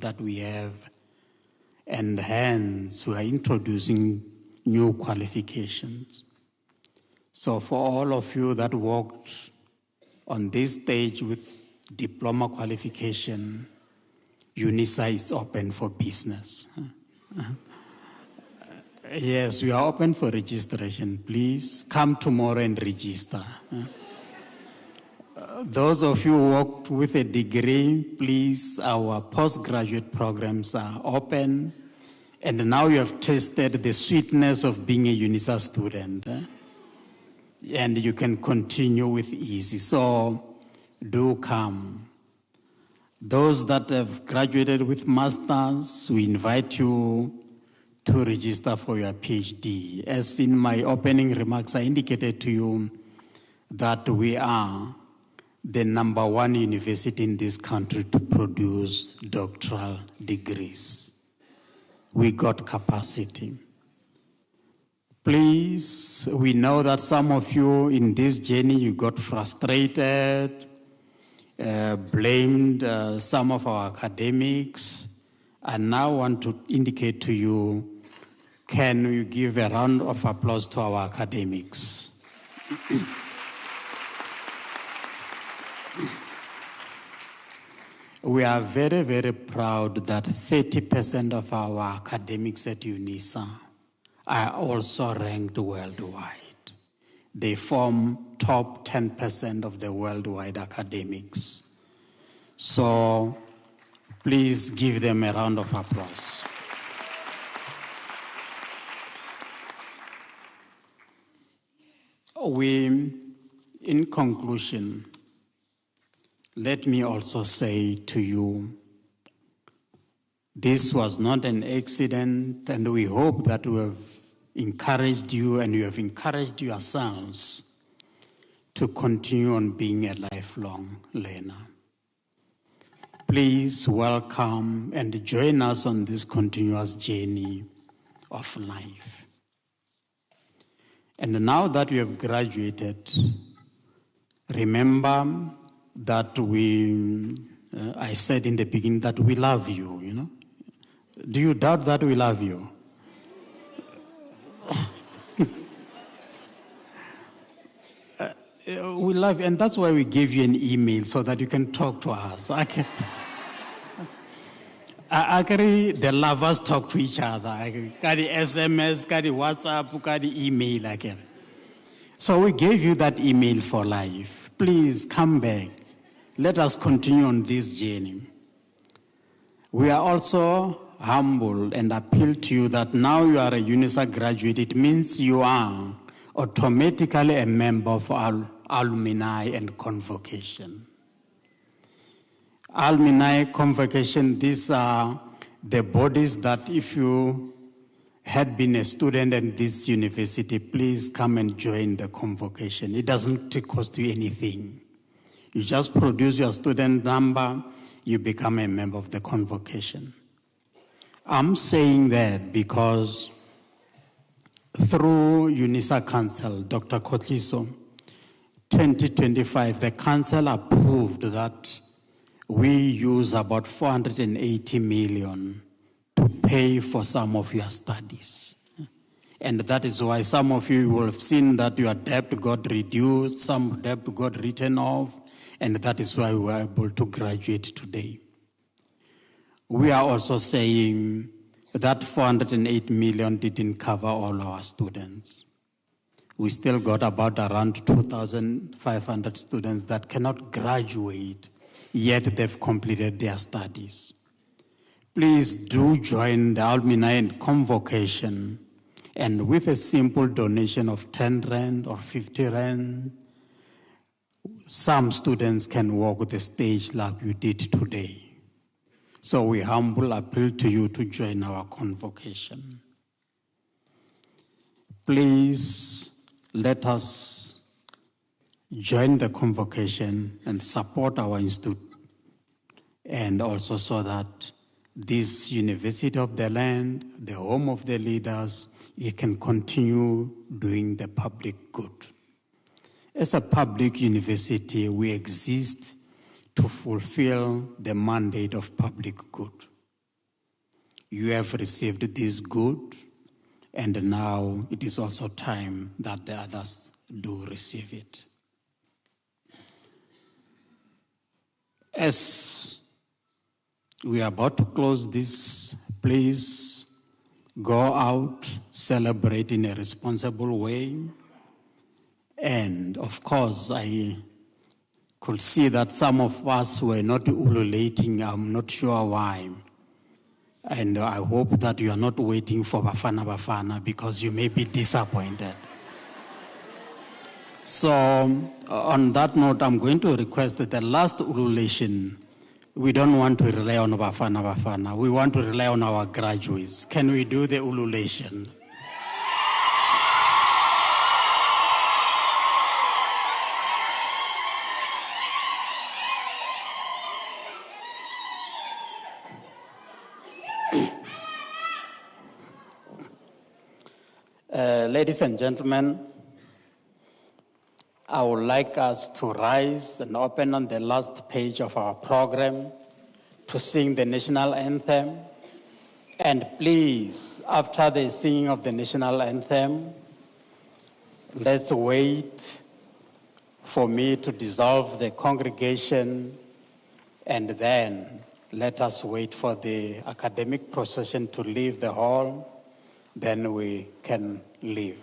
that we have, and hence we are introducing new qualifications. So for all of you that walked on this stage with diploma qualification, UNISA is open for business. Yes, we are open for registration. Please come tomorrow and register. Those of you who worked with a degree, please, our postgraduate programs are open. And now you have tasted the sweetness of being a UNISA student. And you can continue with ease. So do come. Those that have graduated with masters, we invite you to register for your PhD. As in my opening remarks, I indicated to you that we are the #1 university in this country to produce doctoral degrees. We got capacity. Please, we know that some of you in this journey, you got frustrated, blamed some of our academics. I now want to indicate to you, can you give a round of applause to our academics? We are very, very proud that 30% of our academics at UNISA are also ranked worldwide. They form top 10% of the worldwide academics. So please give them a round of applause. In conclusion, let me also say to you, this was not an accident, and we hope that we have encouraged you and you have encouraged yourselves to continue on being a lifelong learner. Please welcome and join us on this continuous journey of life. And now that you have graduated, remember that I said in the beginning that we love you, you know. Do you doubt that we love you? We love you, and that's why we gave you an email so that you can talk to us. Actually, the lovers talk to each other. Got the SMS, got the WhatsApp, got the email. So we gave you that email for life. Please come back. Let us continue on this journey. We are also humble and appeal to you that now you are a UNISA graduate. It means you are automatically a member of our alumni and convocation. Alumni convocation, these are the bodies that if you had been a student at this university, please come and join the convocation. It doesn't cost you anything. You just produce your student number, you become a member of the convocation. I'm saying that because through UNISA Council, Dr. Kotliso, 2025, the Council approved that we use about 480 million to pay for some of your studies. And that is why some of you will have seen that your debt got reduced, some debt got written off, and that is why we were able to graduate today. We are also saying that 408 million didn't cover all our students. We still got about around 2,500 students that cannot graduate, yet they've completed their studies. Please do join the alumni and convocation, and with a simple donation of 10 Rand or 50 Rand, some students can walk the stage like you did today. So we humble appeal to you to join our convocation. Please let us join the convocation and support our institute, and also so that this University of the Land, the home of the leaders, it can continue doing the public good. As a public university, we exist to fulfill the mandate of public good. You have received this good, and now it is also time that the others do receive it. As we are about to close this, please go out, celebrate in a responsible way. And of course, I could see that some of us were not ululating. I'm not sure why. And I hope that you are not waiting for Bafana Bafana because you may be disappointed. So on that note, I'm going to request that the last ululation, we don't want to rely on Bafana Bafana. We want to rely on our graduates. Can we do the ululation? Ladies and gentlemen, I would like us to rise and open on the last page of our program to sing the national anthem. And please, after the singing of the national anthem, let's wait for me to dissolve the congregation, and then let us wait for the academic procession to leave the hall. Then we can leave.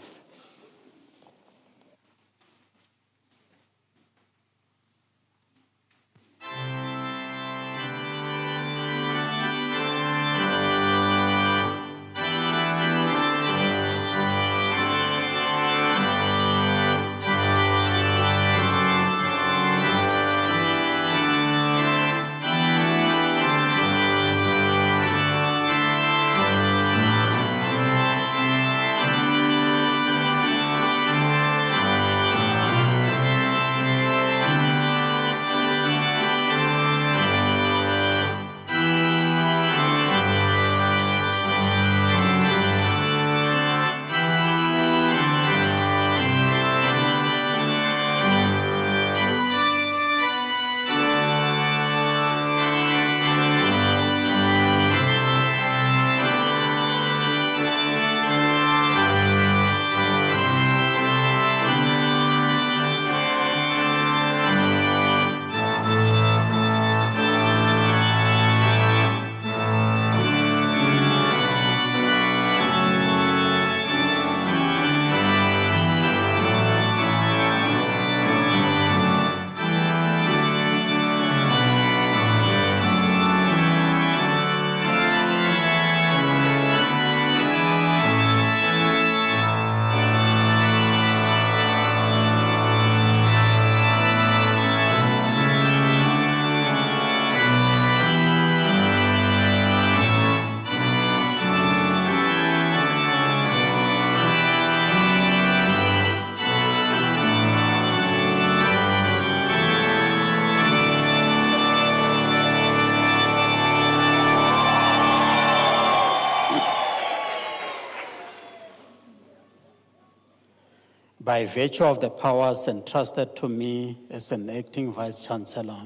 By virtue of the powers entrusted to me as an acting Vice-Chancellor,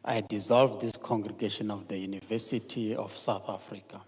I dissolve this congregation of the University of South Africa.